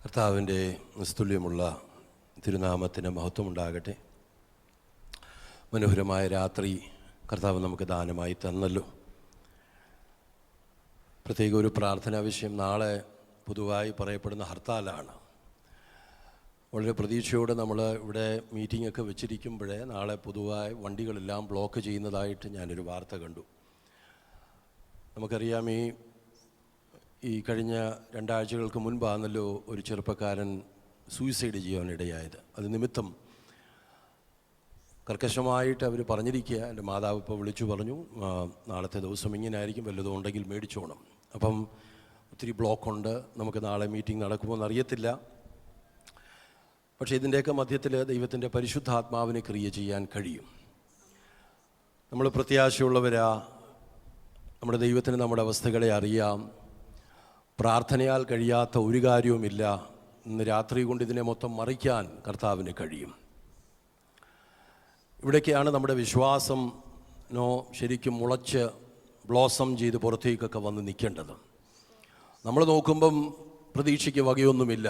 കർത്താവിൻ്റെ നിസ്തുല്യമുള്ള തിരുനാമത്തിന് മഹത്വമുണ്ടാകട്ടെ. മനോഹരമായ രാത്രി കർത്താവ് നമുക്ക് ദാനമായി തന്നല്ലോ. പ്രത്യേക ഒരു പ്രാർത്ഥനാ വിഷയം നാളെ പൊതുവായി പറയപ്പെടുന്ന ഹർത്താലാണ്. വളരെ പ്രതീക്ഷയോടെ നമ്മൾ ഇവിടെ മീറ്റിംഗൊക്കെ വെച്ചിരിക്കുമ്പോഴേ നാളെ പൊതുവായി വണ്ടികളെല്ലാം ബ്ലോക്ക് ചെയ്യുന്നതായിട്ട് ഞാനൊരു വാർത്ത കണ്ടു. നമുക്കറിയാം, ഈ കഴിഞ്ഞ 2 ആഴ്ചകൾക്ക് മുൻപാണല്ലോ ഒരു ചെറുപ്പക്കാരൻ സൂയിസൈഡ് ചെയ്യാനിടയായത്. അത് നിമിത്തം കർക്കശമായിട്ട് അവർ പറഞ്ഞിരിക്കുക. എൻ്റെ മാതാവ് ഇപ്പോൾ വിളിച്ചു പറഞ്ഞു, നാളത്തെ ദിവസം ഇങ്ങനെ ആയിരിക്കും, വല്ലതും ഉണ്ടെങ്കിൽ മേടിച്ചോണം. അപ്പം ഒത്തിരി ബ്ലോക്കുണ്ട്, നമുക്ക് നാളെ മീറ്റിംഗ് നടക്കുമോ എന്നറിയത്തില്ല. പക്ഷേ ഇതിൻ്റെയൊക്കെ മധ്യത്തിൽ ദൈവത്തിൻ്റെ പരിശുദ്ധാത്മാവിനെ ക്രിയ ചെയ്യാൻ കഴിയും. നമ്മൾ പ്രത്യാശയുള്ളവരാ. നമ്മുടെ ദൈവത്തിന് നമ്മുടെ അവസ്ഥകളെ അറിയാം. പ്രാർത്ഥനയാൽ കഴിയാത്ത ഒരു കാര്യവുമില്ല. ഇന്ന് രാത്രി കൊണ്ട് ഇതിനെ മൊത്തം മറിക്കാൻ കർത്താവിന് കഴിയും. ഇവിടേക്കാണ് നമ്മുടെ വിശ്വാസം ശരിക്കും മുളച്ച് ബ്ലോസം ചെയ്ത് പുറത്തേക്കൊക്കെ വന്ന് നിൽക്കേണ്ടത്. നമ്മൾ നോക്കുമ്പം പ്രതീക്ഷയ്ക്ക് വകയൊന്നുമില്ല.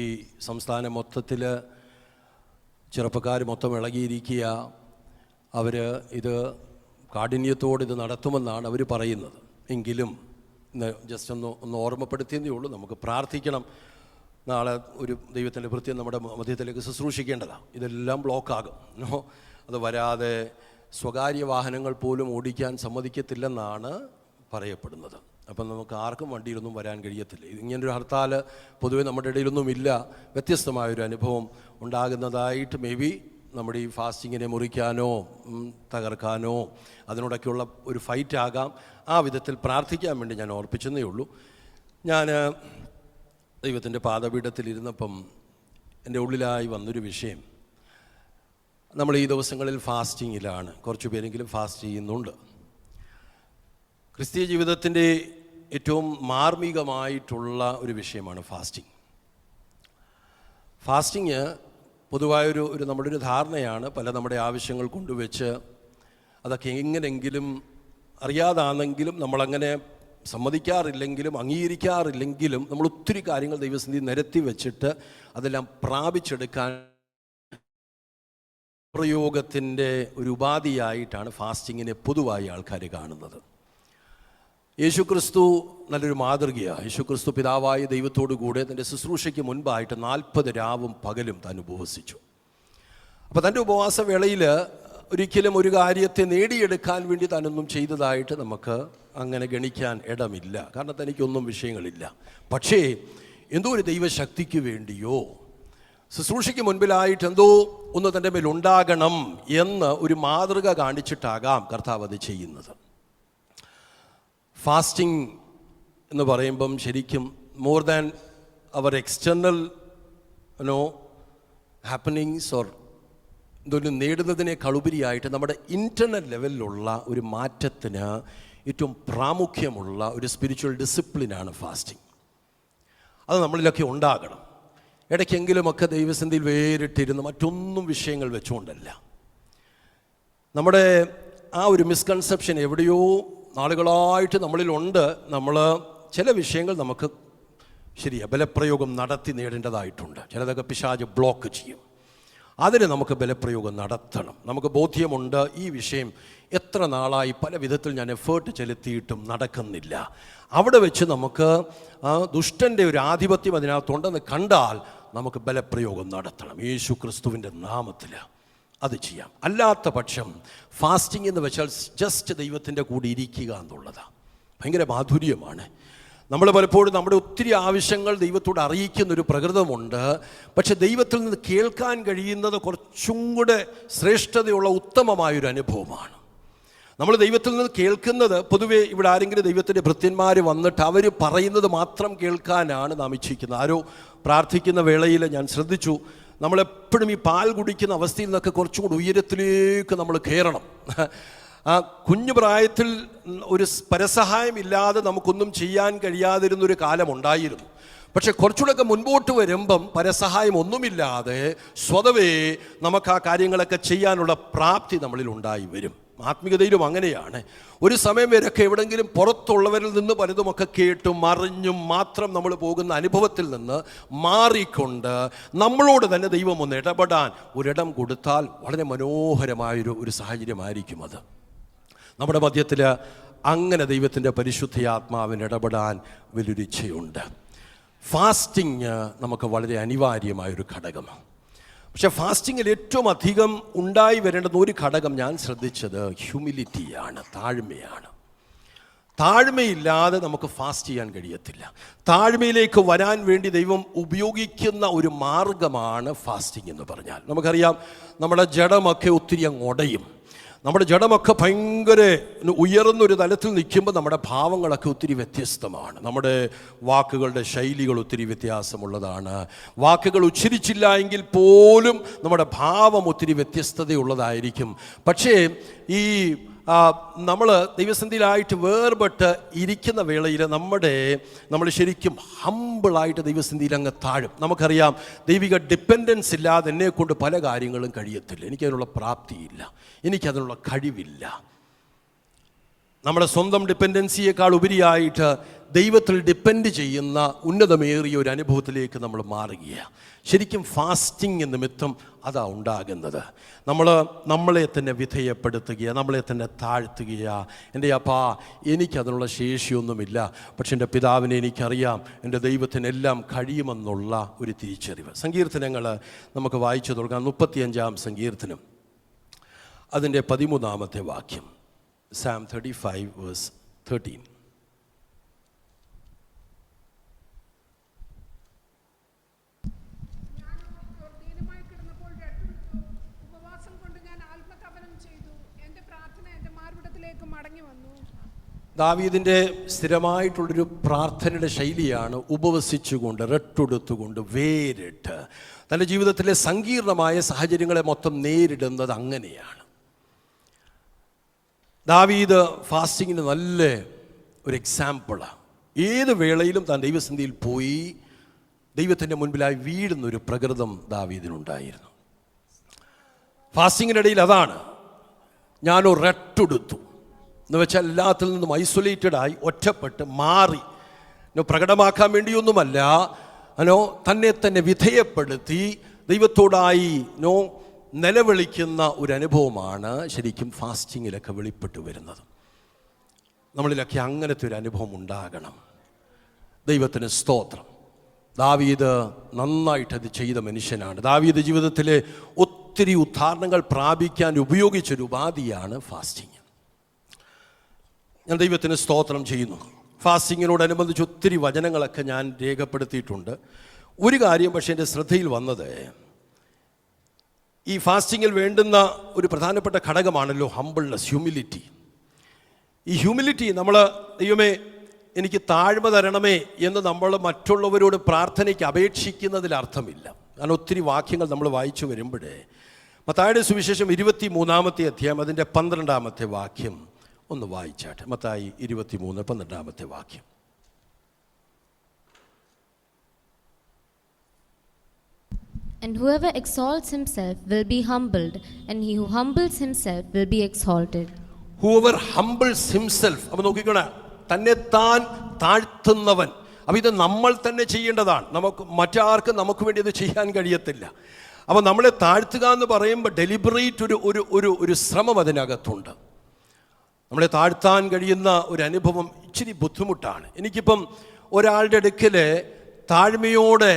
ഈ സംസ്ഥാനം മൊത്തത്തിൽ ചെറുപ്പക്കാർ മൊത്തം ഇളകിയിരിക്കുക. അവർ ഇത് കാഠിന്യത്തോട് ഇത് നടത്തുമെന്നാണ് അവർ പറയുന്നത്. എങ്കിലും ജസ്റ്റ് ഒന്ന് ഓർമ്മപ്പെടുത്തിയതേ ഉള്ളൂ. നമുക്ക് പ്രാർത്ഥിക്കണം. നാളെ ഒരു ദൈവത്തിൻ്റെ ഭൃത്യം നമ്മുടെ മധ്യത്തിലേക്ക് ശുശ്രൂഷിക്കേണ്ടതാണ്. ഇതെല്ലാം ബ്ലോക്കാകും. അത് വരാതെ സ്വകാര്യ വാഹനങ്ങൾ പോലും ഓടിക്കാൻ സമ്മതിക്കത്തില്ലെന്നാണ് പറയപ്പെടുന്നത്. അപ്പം നമുക്ക് ആർക്കും വണ്ടിയിലൊന്നും വരാൻ കഴിയത്തില്ല. ഇങ്ങനൊരു ഹർത്താൽ പൊതുവെ നമ്മുടെ ഇടയിലൊന്നുമില്ല. വ്യത്യസ്തമായൊരു അനുഭവം ഉണ്ടാകുന്നതായിട്ട് മേ ബി നമ്മുടെ ഈ ഫാസ്റ്റിങ്ങിനെ മുറിക്കാനോ തകർക്കാനോ അതിനോടൊക്കെയുള്ള ഒരു ഫൈറ്റ് ആകാം. ആ വിധത്തിൽ പ്രാർത്ഥിക്കാൻ വേണ്ടി ഞാൻ ഓർപ്പിച്ചെന്നേ ഉള്ളൂ. ഞാൻ ദൈവത്തിൻ്റെ പാദപീഠത്തിലിരുന്നപ്പം എൻ്റെ ഉള്ളിലായി വന്നൊരു വിഷയം, നമ്മൾ ഈ ദിവസങ്ങളിൽ ഫാസ്റ്റിങ്ങിലാണ്. കുറച്ച് പേരെങ്കിലും ഫാസ്റ്റ് ചെയ്യുന്നുണ്ട്. ക്രിസ്തീയ ജീവിതത്തിൻ്റെ ഏറ്റവും മാർമികമായിട്ടുള്ള ഒരു വിഷയമാണ് ഫാസ്റ്റിംഗ്. ഫാസ്റ്റിങ് പൊതുവായൊരു നമ്മുടെ ഒരു ധാരണയാണ്. നമ്മുടെ ആവശ്യങ്ങൾ കൊണ്ടുവച്ച് അതൊക്കെ എങ്ങനെങ്കിലും അറിയാതാണെങ്കിലും നമ്മളങ്ങനെ സമ്മതിക്കാറില്ലെങ്കിലും അംഗീകരിക്കാറില്ലെങ്കിലും നമ്മൾ ഒത്തിരി കാര്യങ്ങൾ ദൈവസന്നിധി നിരത്തി വെച്ചിട്ട് അതെല്ലാം പ്രാപിച്ചെടുക്കാൻ പ്രയോഗത്തിൻ്റെ ഒരു ഉപാധിയായിട്ടാണ് ഫാസ്റ്റിങ്ങിനെ പൊതുവായി ആൾക്കാർ കാണുന്നത്. യേശുക്രിസ്തു നല്ലൊരു മാതൃകയാണ്. യേശുക്രിസ്തു പിതാവായ ദൈവത്തോടു കൂടെ തൻ്റെ ശുശ്രൂഷയ്ക്ക് മുൻപായിട്ട് 40 രാവും പകലും താൻ ഉപവസിച്ചു. അപ്പോൾ തൻ്റെ ഉപവാസ വേളയിൽ ഒരിക്കലും ഒരു കാര്യത്തെ നേടിയെടുക്കാൻ വേണ്ടി താനൊന്നും ചെയ്തതായിട്ട് നമുക്ക് അങ്ങനെ ഗണിക്കാൻ ഇടമില്ല. കാരണം തനിക്കൊന്നും വിഷയങ്ങളില്ല. പക്ഷേ എന്തോ ഒരു ദൈവശക്തിക്ക് വേണ്ടിയോ ശുശ്രൂഷയ്ക്ക് മുൻപിലായിട്ട് എന്തോ ഒന്ന് തൻ്റെ മേലുണ്ടാകണം എന്ന് ഒരു മാതൃക കാണിച്ചിട്ടാകാം കർത്താവ് അത് ചെയ്യുന്നത്. ഫാസ്റ്റിംഗ് എന്ന് പറയുമ്പം ശരിക്കും more than our external happenings or ഇതൊരു നേടുന്നതിനേക്കാളുപരിയായിട്ട് നമ്മുടെ ഇൻറ്റർണൽ ലെവലിലുള്ള ഒരു മാറ്റത്തിന് ഏറ്റവും പ്രാമുഖ്യമുള്ള ഒരു സ്പിരിച്വൽ ഡിസിപ്ലിനാണ് ഫാസ്റ്റിംഗ്. അത് നമ്മളിലൊക്കെ ഉണ്ടാകണം. ഇടയ്ക്കെങ്കിലുമൊക്കെ ദൈവസന്നിധിയിൽ വേറിട്ടിരുന്ന് മറ്റൊന്നും വിഷയങ്ങൾ വെച്ചുകൊണ്ടല്ല. നമ്മുടെ ആ ഒരു മിസ്കൺസെപ്ഷൻ എവിടെയോ നാളുകളായിട്ട് നമ്മളിലുണ്ട്. നമ്മൾ ചില വിഷയങ്ങൾ നമുക്ക് ശരിയാണ് ബലപ്രയോഗം നടത്തി നേടേണ്ടതായിട്ടുണ്ട്. ചിലതൊക്കെ പിശാച് ബ്ലോക്ക് ചെയ്യും. അതിന് നമുക്ക് ബലപ്രയോഗം നടത്തണം. നമുക്ക് ബോധ്യമുണ്ട് ഈ വിഷയം എത്ര നാളായി പല വിധത്തിൽ ഞാൻ എഫേർട്ട് ചെലുത്തിയിട്ടും നടക്കുന്നില്ല. അവിടെ വെച്ച് നമുക്ക് ദുഷ്ടൻ്റെ ഒരു ആധിപത്യം അതിനകത്തുണ്ടെന്ന് കണ്ടാൽ നമുക്ക് ബലപ്രയോഗം നടത്തണം. യേശു ക്രിസ്തുവിൻ്റെ നാമത്തിൽ അത് ചെയ്യാം. അല്ലാത്ത പക്ഷം ഫാസ്റ്റിംഗ് എന്ന് വെച്ചാൽ ജസ്റ്റ് ദൈവത്തിൻ്റെ കൂടെ ഇരിക്കുക എന്നുള്ളതാണ്. ഭയങ്കര മാധുര്യമാണ്. നമ്മൾ പലപ്പോഴും നമ്മുടെ ഒത്തിരി ആവശ്യങ്ങൾ ദൈവത്തോട് അറിയിക്കുന്നൊരു പ്രകൃതമുണ്ട്. പക്ഷെ ദൈവത്തിൽ നിന്ന് കേൾക്കാൻ കഴിയുന്നത് കുറച്ചും കൂടെ ശ്രേഷ്ഠതയുള്ള ഉത്തമമായൊരു അനുഭവമാണ്. നമ്മൾ ദൈവത്തിൽ നിന്ന് കേൾക്കുന്നത് പൊതുവേ ഇവിടെ ആരെങ്കിലും ദൈവത്തിൻ്റെ ഭൃത്യന്മാർ വന്നിട്ട് അവർ പറയുന്നത് മാത്രം കേൾക്കാനാണ് നാം ഇച്ഛിക്കുന്നത്. ആരോ പ്രാർത്ഥിക്കുന്ന വേളയിൽ ഞാൻ ശ്രദ്ധിച്ചു, നമ്മളെപ്പോഴും ഈ പാൽ കുടിക്കുന്ന അവസ്ഥയിൽ നിന്നൊക്കെ കുറച്ചും കൂടി ഉയരത്തിലേക്ക് നമ്മൾ കയറണം. ആ കുഞ്ഞു പ്രായത്തിൽ ഒരു പരസഹായമില്ലാതെ നമുക്കൊന്നും ചെയ്യാൻ കഴിയാതിരുന്നൊരു കാലമുണ്ടായിരുന്നു. പക്ഷെ കുറച്ചുകൂടെയൊക്കെ മുൻപോട്ട് വരുമ്പം പരസഹായം ഒന്നുമില്ലാതെ സ്വതവേ നമുക്ക് ആ കാര്യങ്ങളൊക്കെ ചെയ്യാനുള്ള പ്രാപ്തി നമ്മളിൽ ഉണ്ടായി വരും. ആത്മീയതയിലും അങ്ങനെയാണ്. ഒരു സമയം വരെയൊക്കെ എവിടെങ്കിലും പുറത്തുള്ളവരിൽ നിന്ന് പലതുമൊക്കെ കേട്ടും അറിഞ്ഞും മാത്രം നമ്മൾ പോകുന്ന അനുഭവത്തിൽ നിന്ന് മാറിക്കൊണ്ട് നമ്മളോട് തന്നെ ദൈവം ഒന്ന് ഇടപെടാൻ ഒരിടം കൊടുത്താൽ വളരെ മനോഹരമായൊരു സാഹചര്യമായിരിക്കും അത്. നമ്മുടെ മധ്യത്തിൽ അങ്ങനെ ദൈവത്തിൻ്റെ പരിശുദ്ധാത്മാവിന് ഇടപെടാൻ വലിയൊരു ഇച്ഛയുണ്ട്. ഫാസ്റ്റിങ് നമുക്ക് വളരെ അനിവാര്യമായൊരു ഘടകമാണ്. പക്ഷേ ഫാസ്റ്റിങ്ങിൽ ഏറ്റവും അധികം ഉണ്ടായി വരേണ്ടുന്ന ഒരു ഘടകം ഞാൻ ശ്രദ്ധിച്ചത് ഹ്യൂമിലിറ്റിയാണ്, താഴ്മയാണ്. താഴ്മയില്ലാതെ നമുക്ക് ഫാസ്റ്റ് ചെയ്യാൻ കഴിയത്തില്ല. താഴ്മയിലേക്ക് വരാൻ വേണ്ടി ദൈവം ഉപയോഗിക്കുന്ന ഒരു മാർഗമാണ് ഫാസ്റ്റിംഗ് എന്ന് പറഞ്ഞാൽ. നമുക്കറിയാം, നമ്മുടെ ജഡമൊക്കെ ഒത്തിരി അങ്ങ് ഉടയും. നമ്മുടെ ജഡമൊക്കെ ഭയങ്കര ഉയർന്നൊരു തലത്തിൽ നിൽക്കുമ്പോൾ നമ്മുടെ ഭാവങ്ങളൊക്കെ ഒത്തിരി വ്യത്യസ്തമാണ്. നമ്മുടെ വാക്കുകളുടെ ശൈലികൾ ഒത്തിരി വ്യത്യാസമുള്ളതാണ്. വാക്കുകൾ ഉച്ചരിച്ചില്ല എങ്കിൽ പോലും നമ്മുടെ ഭാവം ഒത്തിരി വ്യത്യസ്തതയുള്ളതായിരിക്കും. പക്ഷേ ഈ നമ്മൾ ദൈവസന്നിധിയിലായിട്ട് വേർപെട്ട് ഇരിക്കുന്ന വേളയിൽ നമ്മൾ ശരിക്കും ഹമ്പിളായിട്ട് ദൈവസന്നിധിയിൽ അങ്ങ് താഴും. നമുക്കറിയാം, ദൈവിക ഡിപ്പെൻഡൻസ് ഇല്ലാതെ എന്നെക്കൊണ്ട് പല കാര്യങ്ങളും കഴിയത്തില്ല. എനിക്കതിനുള്ള പ്രാപ്തിയില്ല, എനിക്കതിനുള്ള കഴിവില്ല. നമ്മുടെ സ്വന്തം ഡിപ്പെൻഡൻസിയേക്കാൾ ഉപരിയായിട്ട് ദൈവത്തിൽ ഡിപ്പെൻഡ് ചെയ്യുന്ന ഉന്നതമേറിയ ഒരു അനുഭവത്തിലേക്ക് നമ്മൾ മാറുകയാണ്. ശരിക്കും ഫാസ്റ്റിംഗ് നിമിത്തം അതാ ഉണ്ടാകുന്നത്. നമ്മളെ തന്നെ വിധേയപ്പെടുത്തുക, നമ്മളെ തന്നെ താഴ്ത്തുക. എൻ്റെ അപ്പാ, എനിക്കതിനുള്ള ശേഷിയൊന്നുമില്ല, പക്ഷെ എൻ്റെ പിതാവിനെ എനിക്കറിയാം, എൻ്റെ ദൈവത്തിനെല്ലാം കഴിയുമെന്നുള്ള ഒരു തിരിച്ചറിവ്. സങ്കീർത്തനങ്ങൾ നമുക്ക് വായിച്ചു തുടങ്ങാം. 35-ാം സങ്കീർത്തനം, അതിൻ്റെ 13-ാമത്തെ വാക്യം. Psalm 35 verse 13. ദാവീദിൻ്റെ സ്ഥിരമായിട്ടുള്ളൊരു പ്രാർത്ഥനയുടെ ശൈലിയാണ് ഉപവസിച്ചുകൊണ്ട്, റെട്ടെടുത്തുകൊണ്ട്, വേറിട്ട് തൻ്റെ ജീവിതത്തിലെ സങ്കീർണമായ സാഹചര്യങ്ങളെ മൊത്തം നേരിടുന്നത് അങ്ങനെയാണ്. ദാവീദ് ഫാസ്റ്റിങ്ങിന് നല്ല ഒരു എക്സാമ്പിളാണ്. ഏത് വേളയിലും താൻ ദൈവസന്നിധിയിൽ പോയി ദൈവത്തിൻ്റെ മുൻപിലായി വീഴുന്നൊരു പ്രകൃതം ദാവീദിനുണ്ടായിരുന്നു. ഫാസ്റ്റിങ്ങിനിടയിൽ അതാണ്, ഞാനോ റെട്ടെടുത്തു എന്ന് വെച്ചാൽ എല്ലാത്തിൽ നിന്നും ഐസൊലേറ്റഡായി, ഒറ്റപ്പെട്ട് മാറി, പ്രകടമാക്കാൻ വേണ്ടിയൊന്നുമല്ല, തന്നെ തന്നെ വിധേയപ്പെടുത്തി ദൈവത്തോടായി നിലവിളിക്കുന്ന ഒരു അനുഭവമാണ് ശരിക്കും ഫാസ്റ്റിങ്ങിലൊക്കെ വെളിപ്പെട്ടു വരുന്നത്. നമ്മളിലൊക്കെ അങ്ങനത്തെ ഒരു അനുഭവം ഉണ്ടാകണം. ദൈവത്തിന് സ്തോത്രം. ദാവീദ് നന്നായിട്ടത് ചെയ്ത മനുഷ്യനാണ്. ദാവീദ് ജീവിതത്തിലെ ഒത്തിരി ഉദാഹരണങ്ങൾ പ്രാപിക്കാൻ ഉപയോഗിച്ചൊരു ഉപാധിയാണ് ഫാസ്റ്റിങ്. ഞാൻ ദൈവത്തിന് സ്തോത്രം ചെയ്യുന്നു. ഫാസ്റ്റിങ്ങിനോടനുബന്ധിച്ച് ഒത്തിരി വചനങ്ങളൊക്കെ ഞാൻ രേഖപ്പെടുത്തിയിട്ടുണ്ട്. ഒരു കാര്യം പക്ഷേ എൻ്റെ ശ്രദ്ധയിൽ വന്നത്, ഈ ഫാസ്റ്റിങ്ങിൽ വേണ്ടുന്ന ഒരു പ്രധാനപ്പെട്ട ഘടകമാണല്ലോ ഹംബിൾനെസ്, ഹ്യൂമിലിറ്റി. ഈ ഹ്യൂമിലിറ്റി നമ്മൾ, ദൈവമേ എനിക്ക് താഴ്മ തരണമേ എന്ന് നമ്മൾ മറ്റുള്ളവരോട് പ്രാർത്ഥനയ്ക്ക് അപേക്ഷിക്കുന്നതിൽ അർത്ഥമില്ല. കാരണം ഒത്തിരി വാക്യങ്ങൾ നമ്മൾ വായിച്ചു വരുമ്പോഴേ, മത്തായിയുടെ സുവിശേഷം 23-ാമത്തെ അധ്യായം അതിൻ്റെ 12-ാമത്തെ വാക്യം ഒന്ന് വായിച്ചാട്ടെ. മത്തായി 23, 12-ാമത്തെ വാക്യം. And whoever exalts himself will be humbled, and he who humbles himself will be exalted. Whoever humbles himself, അപ്പോൾ നോക്കിക്കോണേ, തന്നെത്താൻ താഴ്ത്തുന്നവൻ. അപ്പോൾ ഇത് നമ്മൾ തന്നെ ചെയ്യേണ്ടതാണ്. മറ്റാർക്കും നമുക്ക് വേണ്ടി ഇത് ചെയ്യാൻ കഴിയത്തില്ല. അപ്പോൾ നമ്മളെ താഴ്ത്തുക എന്ന് പറയുമ്പോൾ ഡെലിബറേറ്റ് ഒരു ശ്രമം അതിനകത്തുണ്ട്. നമ്മളെ താഴ്ത്താൻ കഴിയുന്ന ഒരു അനുഭവം ഇച്ചിരി ബുദ്ധിമുട്ടാണ്. എനിക്കിപ്പം ഒരാളുടെ അടുക്കൽ താഴ്മയോടെ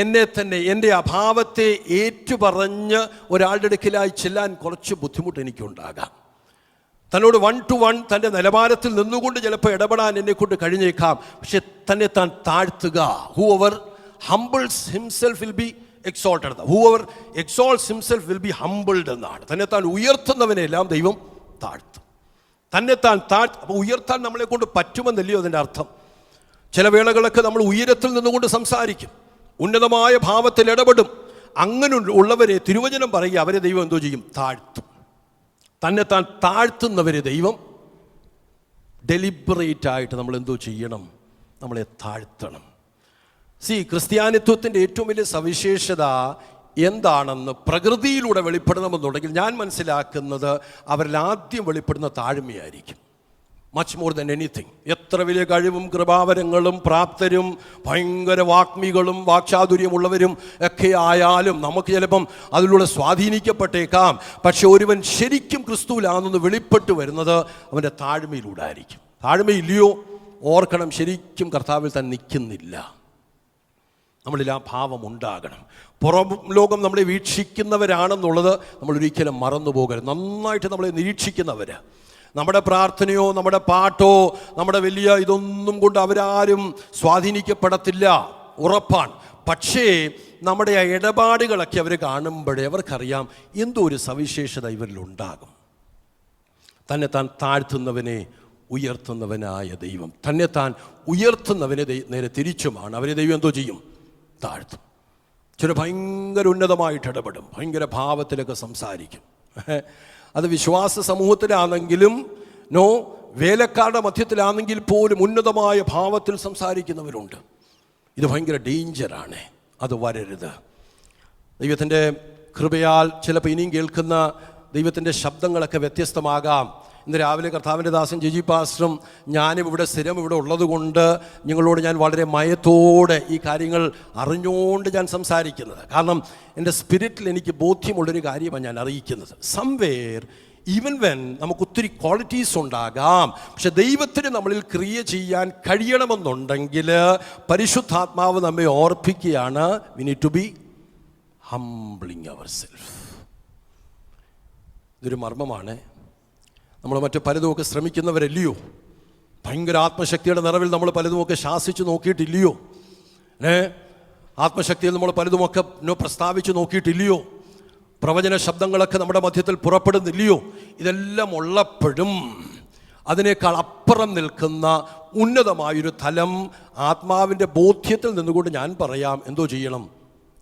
എന്നെ തന്നെ, എൻ്റെ അഭാവത്തെ ഏറ്റുപറഞ്ഞ് ഒരാളുടെ അടുക്കലായി ചെല്ലാൻ കുറച്ച് ബുദ്ധിമുട്ട് എനിക്കുണ്ടാകാം. തന്നോട് 1 to 1 തൻ്റെ നിലവാരത്തിൽ നിന്നുകൊണ്ട് ചിലപ്പോൾ ഇടപെടാൻ എന്നെക്കൊണ്ട് കഴിഞ്ഞേക്കാം. പക്ഷെ തന്നെ താൻ താഴ്ത്തുക. Whoever humbles himself will be exalted. Whoever exalts himself will be humbled എന്നാണ്. തന്നെ താൻ ഉയർത്തുന്നവനെല്ലാം ദൈവം താഴ്ത്തും. തന്നെ താൻ അപ്പോൾ ഉയർത്താൻ നമ്മളെ കൊണ്ട് പറ്റുമെന്നല്ലയോ അതിൻ്റെ അർത്ഥം. ചില വേളകളൊക്കെ നമ്മൾ ഉയരത്തിൽ നിന്നുകൊണ്ട് സംസാരിക്കും, ഉന്നതമായ ഭാവത്തിൽ ഇടപെടും. അങ്ങനെ ഉള്ളവരെ തിരുവചനം പറയുക, അവരെ ദൈവം എന്തോ ചെയ്യും? താഴ്ത്തും. തന്നെ താൻ താഴ്ത്തുന്നവരെ ദൈവം ഡെലിബറേറ്റ് ആയിട്ട് നമ്മൾ എന്തോ ചെയ്യണം? നമ്മളെ താഴ്ത്തണം. ക്രിസ്ത്യാനിത്വത്തിൻ്റെ ഏറ്റവും വലിയ സവിശേഷത എന്താണെന്ന് പ്രകൃതിയിലൂടെ വെളിപ്പെടണമെന്നുണ്ടെങ്കിൽ ഞാൻ മനസ്സിലാക്കുന്നത് അവരിൽ ആദ്യം വെളിപ്പെടുന്ന താഴ്മയായിരിക്കും. Much more than anything. എത്ര വലിയ കഴിവും കൃപാവരങ്ങളും പ്രാപ്തരും ഭയങ്കര വാഗ്മികളും വാക്ചാതുര്യമുള്ളവരും ഒക്കെ ആയാലും നമുക്ക് ചിലപ്പം അതിലൂടെ സ്വാധീനിക്കപ്പെട്ടേക്കാം. പക്ഷെ ഒരുവൻ ശരിക്കും ക്രിസ്തുവിലാണെന്ന് വെളിപ്പെട്ട് വരുന്നത് അവൻ്റെ താഴ്മയിലൂടെ ആയിരിക്കും. താഴ്മയില്ലയോ ഓർക്കണം, ശരിക്കും കർത്താവിൽ തന്നെ നിൽക്കുന്നില്ല. നമ്മളിൽ ആ ഭാവം ഉണ്ടാകണം. പുറം ലോകം നമ്മളെ വീക്ഷിക്കുന്നവരാണെന്നുള്ളത് നമ്മൾ ഒരിക്കലും മറന്നു പോകരുത്. നന്നായിട്ട് നമ്മളെ നിരീക്ഷിക്കുന്നവർ, നമ്മുടെ പ്രാർത്ഥനയോ നമ്മുടെ പാട്ടോ നമ്മുടെ വലിയ ഇതൊന്നും കൊണ്ട് അവരാരും സ്വാധീനിക്കപ്പെടത്തില്ല, ഉറപ്പാണ്. പക്ഷേ നമ്മുടെ ആ ഇടപാടുകളൊക്കെ അവർ കാണുമ്പോഴേ അവർക്കറിയാം എന്തോ ഒരു സവിശേഷത ഇവരിലുണ്ടാകും. തന്നെ താൻ താഴ്ത്തുന്നവനെ ഉയർത്തുന്നവനായ ദൈവം, തന്നെ താൻ ഉയർത്തുന്നവനെ നേരെ തിരിച്ചുമാണ്. അവരെ ദൈവം എന്തോ ചെയ്യും? താഴ്ത്തും. ചില ഭയങ്കര ഉന്നതമായിട്ട് ഇടപെടും, ഭയങ്കര ഭാവത്തിലൊക്കെ സംസാരിക്കും. അത് വിശ്വാസ സമൂഹത്തിലാണെങ്കിലും വേലക്കാരുടെ മധ്യത്തിലാണെങ്കിൽ പോലും ഉന്നതമായ ഭാവത്തിൽ സംസാരിക്കുന്നവരുണ്ട്. ഇത് ഭയങ്കര ഡേഞ്ചറാണ്, അത് വരരുത്. ദൈവത്തിൻ്റെ കൃപയാൽ ചിലപ്പോൾ ഇനിയും കേൾക്കുന്ന ദൈവത്തിൻ്റെ ശബ്ദങ്ങളൊക്കെ വ്യത്യസ്തമാകാം. ഇന്ന് രാവിലെ കർത്താവിൻ്റെ ദാസൻ ജിജി പാസ്റ്ററും ഞാനും ഇവിടെ സ്ഥിരം ഇവിടെ ഉള്ളത് കൊണ്ട് നിങ്ങളോട് ഞാൻ വളരെ മയത്തോടെ ഈ കാര്യങ്ങൾ അറിഞ്ഞുകൊണ്ട് ഞാൻ സംസാരിക്കുന്നത്. കാരണം എൻ്റെ സ്പിരിറ്റിൽ എനിക്ക് ബോധ്യമുള്ളൊരു കാര്യമാണ് ഞാൻ അറിയിക്കുന്നത്. സംവേർ ഈവൻ വെൻ നമുക്ക് ഒത്തിരി ക്വാളിറ്റീസ് ഉണ്ടാകാം, പക്ഷെ ദൈവത്തിന് നമ്മളിൽ ക്രിയ ചെയ്യാൻ കഴിയണമെന്നുണ്ടെങ്കിൽ പരിശുദ്ധാത്മാവ് നമ്മെ ഓർപ്പിക്കുകയാണ്, we need to be humbling our self. ഇതൊരു മർമ്മമാണ്. നമ്മൾ മറ്റു പലതുമൊക്കെ ശ്രമിക്കുന്നവരല്ലയോ? ഭയങ്കര ആത്മശക്തിയുടെ നിറവിൽ നമ്മൾ പലതുമൊക്കെ ശാസിച്ച് നോക്കിയിട്ടില്ലയോ? ആത്മശക്തിയിൽ നമ്മൾ പലതുമൊക്കെ പ്രസ്താവിച്ച് നോക്കിയിട്ടില്ലയോ? പ്രവചന ശബ്ദങ്ങളൊക്കെ നമ്മുടെ മധ്യത്തിൽ പുറപ്പെടുന്നില്ലയോ? ഇതെല്ലാം ഉള്ളപ്പോഴും അതിനേക്കാൾ അപ്പുറം നിൽക്കുന്ന ഉന്നതമായൊരു തലം ആത്മാവിൻ്റെ ബോധ്യത്തിൽ നിന്നുകൊണ്ട് ഞാൻ പറയാം, എന്തോ ചെയ്യണം?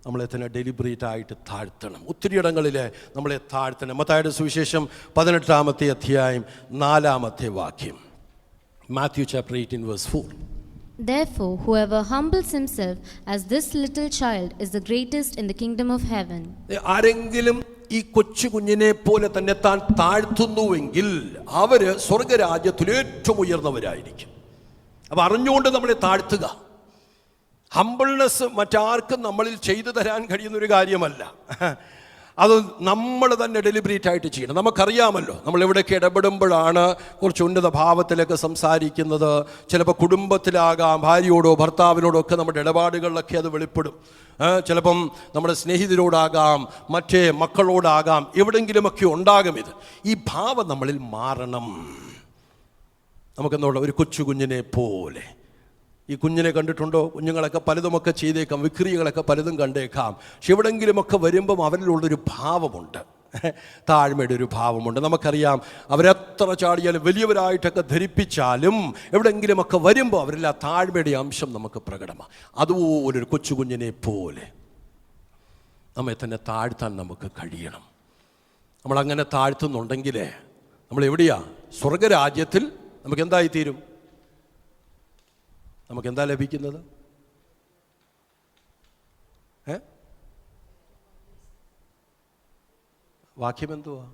നമ്മളെ തന്നെ ഡെലിബറേറ്റ് ആയിട്ട് താഴ്ത്തണം. ഒത്തിരി ഇടങ്ങളിൽ നമ്മളെ താഴ്ത്തണം. മത്തായിയുടെ സുവിശേഷം 18-ാമത്തെ അധ്യായം 4-ാമത്തെ വാക്യം, Matthew chapter 18 verse 4. Therefore, whoever humbles himself as this little child is the greatest in the kingdom of heaven. ആരെങ്കിലും ഈ കൊച്ചു കുഞ്ഞിനെ പോലെ തന്നെ താൻ താഴ്ത്തുന്നുവെങ്കിൽ അവര് സ്വർഗരാജ്യത്തിൽ ഏറ്റവും ഉയർന്നവരായിരിക്കും. അപ്പം അറിഞ്ഞുകൊണ്ട് നമ്മളെ താഴ്ത്തുക. ഹംബിൾനെസ് മറ്റാർക്കും നമ്മളിൽ ചെയ്തു തരാൻ കഴിയുന്നൊരു കാര്യമല്ല. അത് നമ്മൾ തന്നെ ഡെലിബറേറ്റ് ആയിട്ട് ചെയ്യണം. നമുക്കറിയാമല്ലോ നമ്മൾ എവിടെയൊക്കെ ഇടപെടുമ്പോഴാണ് കുറച്ച് ഉന്നത ഭാവത്തിലൊക്കെ സംസാരിക്കുന്നത്. ചിലപ്പോൾ കുടുംബത്തിലാകാം, ഭാര്യയോടോ ഭർത്താവിനോടോ ഒക്കെ നമ്മുടെ ഇടപാടുകളിലൊക്കെ അത് വെളിപ്പെടും. ചിലപ്പം നമ്മുടെ സ്നേഹിതരോടാകാം, മറ്റേ മക്കളോടാകാം, എവിടെയെങ്കിലുമൊക്കെ ഉണ്ടാകും ഇത്. ഈ ഭാവം നമ്മളിൽ മാറണം. നമുക്കെന്നുള്ള ഒരു കൊച്ചു കുഞ്ഞിനെ പോലെ. ഈ കുഞ്ഞിനെ കണ്ടിട്ടുണ്ടോ? കുഞ്ഞുങ്ങളൊക്കെ പലതുമൊക്കെ ചെയ്തേക്കാം, വിക്രിയകളൊക്കെ പലതും കണ്ടേക്കാം. പക്ഷെ എവിടെയെങ്കിലുമൊക്കെ വരുമ്പം അവരിലുള്ളൊരു ഭാവമുണ്ട്, താഴ്മയുടെ ഒരു ഭാവമുണ്ട്. നമുക്കറിയാം അവരെത്ര ചാടിയാലും വലിയവരായിട്ടൊക്കെ ധരിപ്പിച്ചാലും എവിടെയെങ്കിലുമൊക്കെ വരുമ്പോൾ അവരിൽ ആ താഴ്മയുടെ അംശം നമുക്ക് പ്രകടമാണ്. അതുപോലൊരു കൊച്ചു കുഞ്ഞിനെ പോലെ നമ്മെ തന്നെ താഴ്ത്താൻ നമുക്ക് കഴിയണം. നമ്മളങ്ങനെ താഴ്ത്തുന്നുണ്ടെങ്കിൽ നമ്മൾ എവിടെയാ? സ്വർഗരാജ്യത്തിൽ നമുക്ക് എന്തായിത്തീരും? നമുക്കെന്താ ലഭിക്കുന്നത്? വാക്യം എന്തുവാ?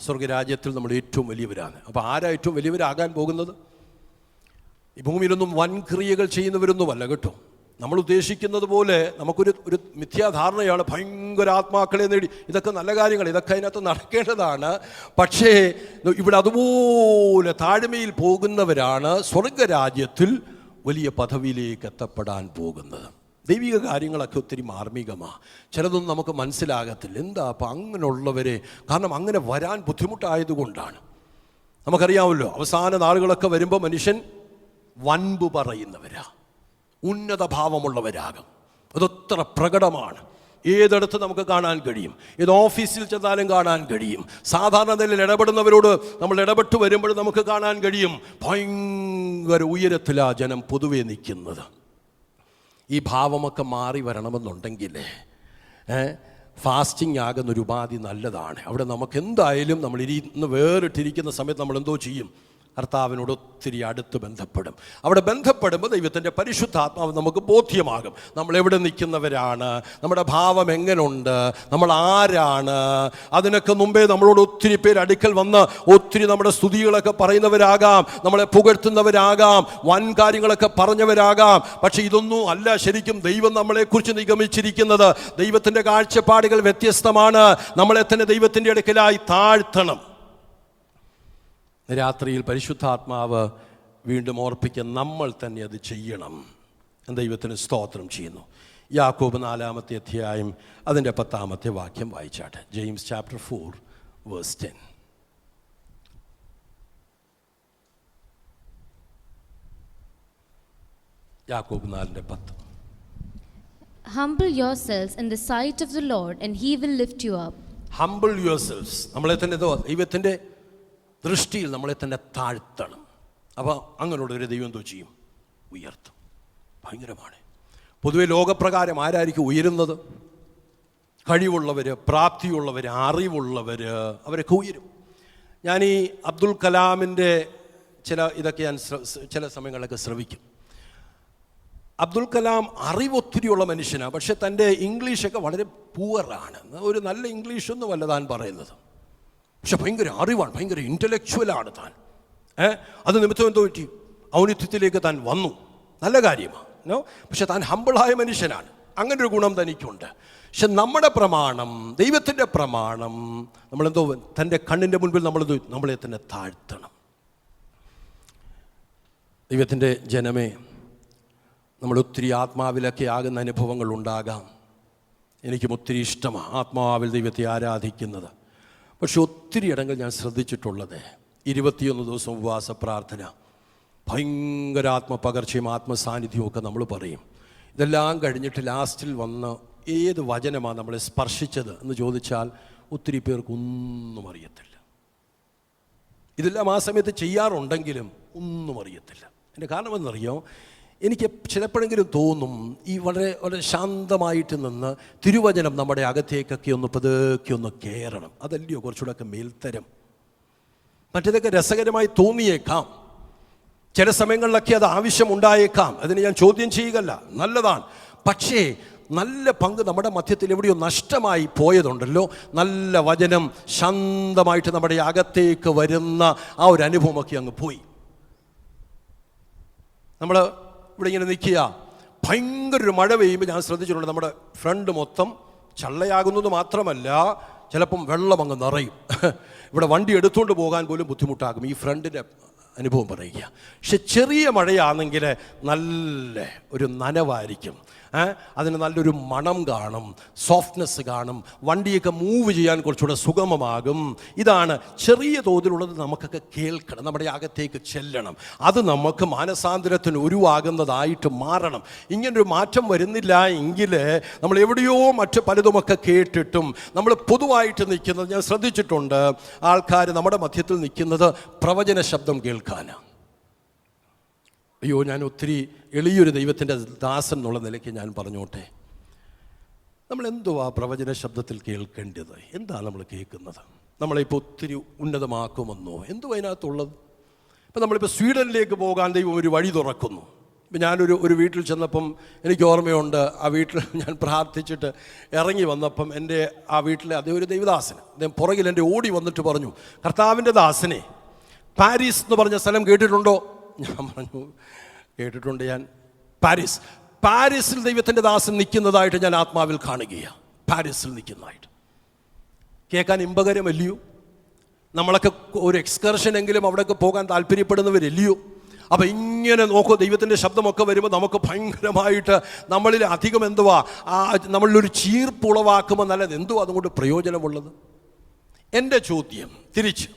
സ്വർഗരാജ്യത്തിൽ നമ്മൾ ഏറ്റവും വലിയവരാണ്. അപ്പോൾ ആരാ ഏറ്റവും വലിയവരാകാൻ പോകുന്നത്? ഈ ഭൂമിയിലൊന്നും വൻ ക്രിയകൾ ചെയ്യുന്നവരൊന്നുമല്ല കേട്ടോ. നമ്മൾ ഉദ്ദേശിക്കുന്നത് പോലെ നമുക്കൊരു മിഥ്യാധാരണയാണ്, ഭയങ്കര ആത്മാക്കളെ നേടി. ഇതൊക്കെ നല്ല കാര്യങ്ങൾ, ഇതൊക്കെ അതിനകത്ത് നടക്കേണ്ടതാണ്. പക്ഷേ ഇവിടെ അതുപോലെ താഴ്മയിൽ പോകുന്നവരാണ് സ്വർഗരാജ്യത്തിൽ വലിയ പദവിയിലേക്ക് എത്തപ്പെടാൻ പോകുന്നത്. ദൈവിക കാര്യങ്ങളൊക്കെ ഒത്തിരി മാർമികമാണ്. ചിലതൊന്നും നമുക്ക് മനസ്സിലാകത്തില്ല. എന്താ അപ്പം അങ്ങനെയുള്ളവരെ? കാരണം അങ്ങനെ വരാൻ ബുദ്ധിമുട്ടായതുകൊണ്ടാണ്. നമുക്കറിയാമല്ലോ, അവസാന നാളുകളൊക്കെ വരുമ്പോൾ മനുഷ്യൻ വൻപ് പറയുന്നവരാ, ഉന്നത ഭാവമുള്ളവരാകും. അതൊത്ര പ്രകടമാണ്. ഏതെടുത്ത് നമുക്ക് കാണാൻ കഴിയും. ഏത് ഓഫീസിൽ ചെന്നാലും കാണാൻ കഴിയും. സാധാരണ നിലയിൽ ഇടപെടുന്നവരോട് നമ്മൾ ഇടപെട്ട് വരുമ്പോൾ നമുക്ക് കാണാൻ കഴിയും ഭയങ്കര ഉയരത്തിലാ ജനം പൊതുവെ നിൽക്കുന്നത്. ഈ ഭാവമൊക്കെ മാറി വരണമെന്നുണ്ടെങ്കിൽ ഫാസ്റ്റിംഗ് ആകുന്നൊരു ഉപാധി നല്ലതാണ്. അവിടെ നമുക്ക് എന്തായാലും നമ്മൾ വേറിട്ടിരിക്കുന്ന സമയത്ത് നമ്മൾ എന്തോ ചെയ്യും? കർത്താവിനോട് ഒത്തിരി അടുത്ത് ബന്ധപ്പെടും. അവിടെ ബന്ധപ്പെടുമ്പോൾ ദൈവത്തിൻ്റെ പരിശുദ്ധാത്മാവ് നമുക്ക് ബോധ്യമാകും. നമ്മൾ എവിടെ നിൽക്കുന്നവരാണ്, നമ്മുടെ ഭാവം എങ്ങനെയുണ്ട്, നമ്മൾ ആരാണ്. അതിനൊക്കെ മുമ്പേ നമ്മളോട് ഒത്തിരി പേര് അടുക്കൽ വന്ന് ഒത്തിരി നമ്മുടെ സ്തുതികളൊക്കെ പറയുന്നവരാകാം, നമ്മളെ പുകഴ്ത്തുന്നവരാകാം, വൻ കാര്യങ്ങളൊക്കെ പറഞ്ഞവരാകാം. പക്ഷെ ഇതൊന്നും അല്ല ശരിക്കും ദൈവം നമ്മളെക്കുറിച്ച് നിഗമിച്ചിരിക്കുന്നത്. ദൈവത്തിൻ്റെ കാഴ്ചപ്പാടുകൾ വ്യത്യസ്തമാണ്. നമ്മളെ തന്നെ ദൈവത്തിൻ്റെ അടുക്കലായി താഴ്ത്തണം. രാത്രിയിൽ പരിശുദ്ധാത്മാവ് വീണ്ടും ഓർപ്പിക്കാൻ നമ്മൾ തന്നെ അത് ചെയ്യണം. ദൈവത്തിന് സ്തോത്രം ചെയ്യുന്നു. യാക്കോബ് 4-ാമത്തെ അധ്യായം അതിൻ്റെ 10-ാമത്തെ വാക്യം വായിച്ചാട്ടെ. James chapter 4 verse 10. യാക്കോബ് 4:10. Humble yourselves in the sight of the Lord, and He will lift you up. Humble yourselves. നമ്മളെ തന്നെ ദൈവത്തിൻ്റെ ദൃഷ്ടിയിൽ നമ്മളെ തന്നെ താഴ്ത്തണം. അപ്പോൾ അങ്ങനെയുള്ളൊരു ദൈവം എന്തോ ചെയ്യും? ഉയർത്തും. ഭയങ്കരമാണ്. പൊതുവെ ലോകപ്രകാരം ആരായിരിക്കും ഉയരുന്നത്? കഴിവുള്ളവർ, പ്രാപ്തിയുള്ളവർ, അറിവുള്ളവർ, അവരൊക്കെ ഉയരും. ഞാൻ ഈ അബ്ദുൽ കലാമിൻ്റെ ഇതൊക്കെ ഞാൻ ചില സമയങ്ങളിലൊക്കെ ശ്രവിക്കും. അബ്ദുൽ കലാം അറിവൊത്തിരിയുള്ള മനുഷ്യനാണ്. പക്ഷെ തൻ്റെ ഇംഗ്ലീഷൊക്കെ വളരെ പൂവറാണ്. ഒരു നല്ല ഇംഗ്ലീഷൊന്നുമല്ല താൻ പറയുന്നത്. പക്ഷെ ഭയങ്കര അറിവാണ്, ഭയങ്കര ഇൻ്റലക്ച്വലാണ് താൻ. അത് നിമിത്തം എന്തോ പറ്റി? ഔന്നിത്യത്തിലേക്ക് താൻ വന്നു. നല്ല കാര്യമാണ്. പക്ഷെ താൻ ഹമ്പിളായ മനുഷ്യനാണ്. അങ്ങനെ ഒരു ഗുണം തനിക്കുണ്ട്. പക്ഷെ നമ്മുടെ പ്രമാണം, ദൈവത്തിൻ്റെ പ്രമാണം, നമ്മളെന്തോ തൻ്റെ കണ്ണിൻ്റെ മുൻപിൽ നമ്മളെ തന്നെ താഴ്ത്തണം. ദൈവത്തിൻ്റെ ജനമേ, നമ്മൾ ഒത്തിരി ആത്മാവിലൊക്കെ ആകുന്ന അനുഭവങ്ങൾ ഉണ്ടാകാം. എനിക്കും ഒത്തിരി ഇഷ്ടമാണ് ആത്മാവിൽ ദൈവത്തെ ആരാധിക്കുന്നത്. പക്ഷെ ഒത്തിരി ഇടങ്ങൾ ഞാൻ ശ്രദ്ധിച്ചിട്ടുള്ളത് 21 ദിവസം ഉപവാസ പ്രാർത്ഥന, ഭയങ്കര ആത്മപകർച്ചയും ആത്മസാന്നിധ്യവും ഒക്കെ നമ്മൾ പറയും. ഇതെല്ലാം കഴിഞ്ഞിട്ട് ലാസ്റ്റിൽ വന്ന് ഏത് വചനമാണ് നമ്മളെ സ്പർശിച്ചത് എന്ന് ചോദിച്ചാൽ ഒത്തിരി പേർക്കൊന്നും അറിയത്തില്ല. ഇതെല്ലാം ആ സമയത്ത് ചെയ്യാറുണ്ടെങ്കിലും ഒന്നും അറിയത്തില്ല. എൻ്റെ കാരണം എന്നറിയോ? എനിക്ക് ചിലപ്പോഴെങ്കിലും തോന്നും ഈ വളരെ വളരെ ശാന്തമായിട്ട് നിന്ന് തിരുവചനം നമ്മുടെ അകത്തേക്കൊക്കെ ഒന്ന് പതുക്കെ ഒന്ന് കയറണം. അതല്ലയോ കുറച്ചുകൂടെ ഒക്കെ മേൽത്തരം. മറ്റേതൊക്കെ രസകരമായി തോന്നിയേക്കാം, ചില സമയങ്ങളിലൊക്കെ അത് ആവശ്യമുണ്ടായേക്കാം. അതിന് ഞാൻ ചോദ്യം ചെയ്യുകയല്ല, നല്ലതാണ്. പക്ഷേ നല്ല പങ്ക് നമ്മുടെ മധ്യത്തിൽ എവിടെയോ നഷ്ടമായി പോയതുണ്ടല്ലോ. നല്ല വചനം ശാന്തമായിട്ട് നമ്മുടെ അകത്തേക്ക് വരുന്ന ആ ഒരു അനുഭവമൊക്കെ അങ്ങ് പോയി. നമ്മൾ ഇവിടെ ഇങ്ങനെ നിൽക്കുക, ഭയങ്കര ഒരു മഴ പെയ്യുമ്പോൾ ഞാൻ ശ്രദ്ധിച്ചിട്ടുണ്ട് നമ്മുടെ ഫ്രണ്ട് മൊത്തം ചള്ളയാകുന്നത് മാത്രമല്ല, ചിലപ്പം വെള്ളം അങ്ങ് നിറയും. ഇവിടെ വണ്ടി എടുത്തുകൊണ്ട് പോകാൻ പോലും ബുദ്ധിമുട്ടാകും. ഈ ഫ്രണ്ടിൻ്റെ അനുഭവം പറയുക. പക്ഷെ ചെറിയ മഴയാണെങ്കിൽ നല്ല ഒരു നനവായിരിക്കും. അതിന് നല്ലൊരു മണം കാണും, സോഫ്റ്റ്നെസ് കാണും, വണ്ടിയൊക്കെ മൂവ് ചെയ്യാൻ കുറച്ചുകൂടെ സുഗമമാകും. ഇതാണ് ചെറിയ തോതിലുള്ളത്. നമുക്കൊക്കെ കേൾക്കണം, നമ്മുടെ അകത്തേക്ക് ചെല്ലണം. അത് നമുക്ക് മാനസാന്തരത്തിന് ഉരുവാകുന്നതായിട്ട് മാറണം. ഇങ്ങനൊരു മാറ്റം വരുന്നില്ല എങ്കിൽ നമ്മൾ എവിടെയോ മറ്റ് പലതുമൊക്കെ കേട്ടിട്ടും നമ്മൾ പൊതുവായിട്ട് നിൽക്കുന്നത് ഞാൻ ശ്രദ്ധിച്ചിട്ടുണ്ട്. ആൾക്കാർ നമ്മുടെ മധ്യത്തിൽ നിൽക്കുന്നത് പ്രവചന ശബ്ദം കേൾക്കാനാണ്. അയ്യോ, ഞാൻ ഒത്തിരി എളിയൊരു ദൈവത്തിൻ്റെ ദാസൻ എന്നുള്ള നിലയ്ക്ക് ഞാൻ പറഞ്ഞോട്ടെ, നമ്മളെന്തുവാ പ്രവചന ശബ്ദത്തിൽ കേൾക്കേണ്ടത്? എന്താണ് നമ്മൾ കേൾക്കുന്നത്? നമ്മളിപ്പോൾ ഒത്തിരി ഉന്നതമാക്കുമെന്നോ എന്തുവാ അതിനകത്തുള്ളത്? ഇപ്പം നമ്മളിപ്പോൾ സ്വീഡനിലേക്ക് പോകാൻ ദൈവം ഒരു വഴി തുറക്കുന്നു. ഇപ്പം ഞാനൊരു വീട്ടിൽ ചെന്നപ്പം എനിക്ക് ഓർമ്മയുണ്ട്, ആ വീട്ടിൽ ഞാൻ പ്രാർത്ഥിച്ചിട്ട് ഇറങ്ങി വന്നപ്പം എൻ്റെ ആ വീട്ടിലെ അതേ ഒരു ദൈവദാസൻ അദ്ദേഹം പുറകിൽ എൻ്റെ ഓടി വന്നിട്ട് പറഞ്ഞു, കർത്താവിൻ്റെ ദാസനെ, പാരീസ് എന്ന് പറഞ്ഞ സ്ഥലം കേട്ടിട്ടുണ്ടോ? ഞാൻ പറഞ്ഞു കേട്ടിട്ടുണ്ട്. ഞാൻ പാരീസിൽ ദൈവത്തിൻ്റെ ദാസൻ നിൽക്കുന്നതായിട്ട് ഞാൻ ആത്മാവിൽ കാണുകയാണ്. പാരീസിൽ നിൽക്കുന്നതായിട്ട് കേൾക്കാൻ ഇമ്പകരമല്ലയോ? നമ്മളൊക്കെ ഒരു എക്സ്കർഷനെങ്കിലും അവിടെയൊക്കെ പോകാൻ താല്പര്യപ്പെടുന്നവരല്ലയോ? അപ്പം ഇങ്ങനെ നോക്കൂ, ദൈവത്തിൻ്റെ ശബ്ദമൊക്കെ വരുമ്പോൾ നമുക്ക് ഭയങ്കരമായിട്ട് നമ്മളിൽ അധികം എന്തുവാ നമ്മളിലൊരു ചീർപ്പുളവാക്കുമ്പോൾ നല്ലത് എന്തുവാ അതുകൊണ്ട് പ്രയോജനമുള്ളത്? എൻ്റെ ചോദ്യം തിരിച്ച്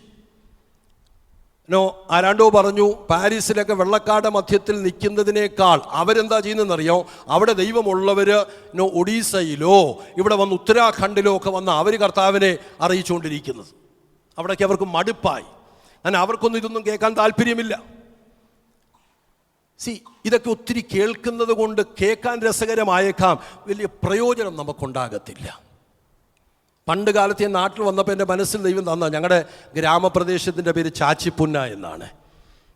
ആരാണ്ടോ പറഞ്ഞു, പാരീസിലൊക്കെ വെള്ളക്കാട് മധ്യത്തിൽ നിൽക്കുന്നതിനേക്കാൾ അവരെന്താ ചെയ്യുന്നതെന്നറിയോ? അവിടെ ദൈവമുള്ളവർ ഒഡീസയിലോ ഇവിടെ വന്ന് ഉത്തരാഖണ്ഡിലോ ഒക്കെ വന്ന് അവർ കർത്താവിനെ അറിയിച്ചുകൊണ്ടിരിക്കുന്നത്. അവിടേക്ക് അവർക്ക് മടുപ്പായി. അങ്ങനെ അവർക്കൊന്നും ഇതൊന്നും കേൾക്കാൻ താല്പര്യമില്ല. ഇതൊക്കെ ഒത്തിരി കേൾക്കുന്നത് കൊണ്ട് കേൾക്കാൻ രസകരമായേക്കാം, വലിയ പ്രയോജനം നമുക്കുണ്ടാകത്തില്ല. പണ്ട് കാലത്ത് ഞാൻ നാട്ടിൽ വന്നപ്പോൾ എൻ്റെ മനസ്സിൽ ദൈവം തന്ന, ഞങ്ങളുടെ ഗ്രാമപ്രദേശത്തിൻ്റെ പേര് ചാച്ചിപ്പുന്ന എന്നാണ്.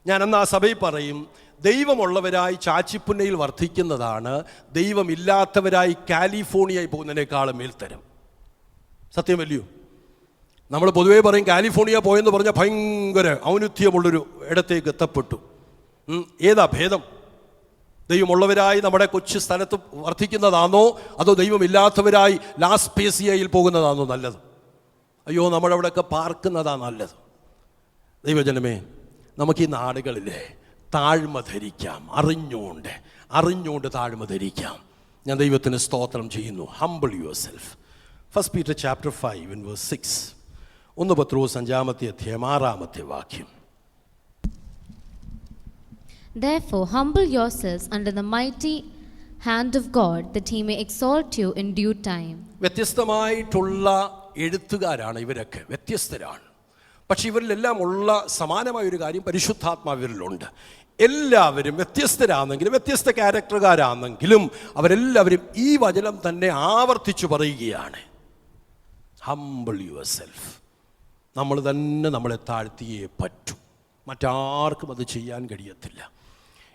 ഞാൻ അന്ന് ആ സഭയിൽ പറയും, ദൈവമുള്ളവരായി ചാച്ചിപ്പുന്നയിൽ വർദ്ധിക്കുന്നതാണ് ദൈവമില്ലാത്തവരായി കാലിഫോർണിയയിൽ പോകുന്നതിനേക്കാളും മേൽത്തരം. സത്യമല്ലയോ? നമ്മൾ പൊതുവേ പറയും കാലിഫോർണിയ പോയെന്ന് പറഞ്ഞാൽ ഭയങ്കര ഔന്നത്യമുള്ളൊരു ഇടത്തേക്ക് എത്തപ്പെട്ടു. ഏതാ ഭേദം? ദൈവമുള്ളവരായി നമ്മുടെ കൊച്ചു സ്ഥലത്ത് വർദ്ധിക്കുന്നതാണോ അതോ ദൈവമില്ലാത്തവരായി ലാസ് പേസിയയിൽ പോകുന്നതാണോ നല്ലത്? അയ്യോ, നമ്മളവിടെയൊക്കെ പാർക്കുന്നതാണ് നല്ലത്. ദൈവജനമേ, നമുക്ക് ഈ നാടുകളിലെ താഴ്മ ധരിക്കാം, അറിഞ്ഞുകൊണ്ട് താഴ്മ ധരിക്കാം. ഞാൻ ദൈവത്തിന് സ്തോത്രം ചെയ്യുന്നു. Humble your self. 1 Peter chapter 5 and verse 6. 1 പത്രോസ് 5-ാമത്തെ അധ്യായം 6-ാമത്തെ വാക്യം. Therefore humble yourselves under the mighty hand of God, that he may exalt you in due time. വ്യത്യസ്തമായിട്ടുള്ള എഴുത്തുകാരാണ് ഇവരൊക്കെ, വ്യത്യസ്തരാണ്. പക്ഷെ ഇവരിലെല്ലാം ഉള്ള സമാനമായൊരു കാര്യം പരിശുദ്ധാത്മാവിലുണ്ട്. എല്ലാവരും വ്യത്യസ്തരാണെങ്കിലും വ്യത്യസ്ത ക്യാരക്ടറുകാരാണെങ്കിലും അവരെല്ലാവരും ഈ വചനം തന്നെ ആവർത്തിച്ചു പറയുകയാണ്. Humble your self. നമ്മൾ തന്നെ നമ്മളെ താഴ്ത്തിയേ പറ്റൂ. മറ്റാർക്കും അത് ചെയ്യാൻ കഴിയത്തില്ല.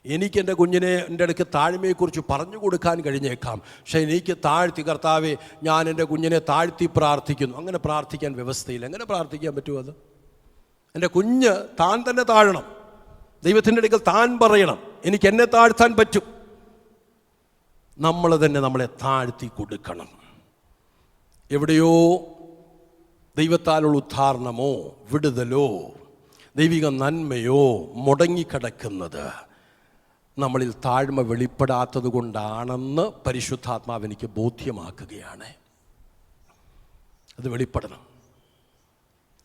എനിക്ക് എൻ്റെ കുഞ്ഞിനെ എൻ്റെ അടുക്ക് താഴ്മയെക്കുറിച്ച് പറഞ്ഞു കൊടുക്കാൻ കഴിഞ്ഞേക്കാം, പക്ഷേ എനിക്ക് താഴ്ത്തി, കർത്താവേ ഞാൻ എൻ്റെ കുഞ്ഞിനെ താഴ്ത്തി പ്രാർത്ഥിക്കുന്നു. അങ്ങനെ പ്രാർത്ഥിക്കാൻ വ്യവസ്ഥയില്ല. എങ്ങനെ പ്രാർത്ഥിക്കാൻ പറ്റുമോ? അത് എൻ്റെ കുഞ്ഞ് താൻ തന്നെ താഴണം. ദൈവത്തിൻ്റെ അടുക്കൽ താൻ പറയണം, എനിക്ക് എന്നെ താഴ്ത്താൻ പറ്റും. നമ്മൾ തന്നെ നമ്മളെ താഴ്ത്തി കൊടുക്കണം. എവിടെയോ ദൈവത്താലുള്ള ഉദ്ധാരണമോ വിടുതലോ ദൈവിക നന്മയോ മുടങ്ങിക്കിടക്കുന്നത് നമ്മളിൽ താഴ്മ വെളിപ്പെടാത്തത് കൊണ്ടാണെന്ന് പരിശുദ്ധാത്മാവ് എനിക്ക് ബോധ്യമാക്കുകയാണ്. അത് വെളിപ്പെടണം.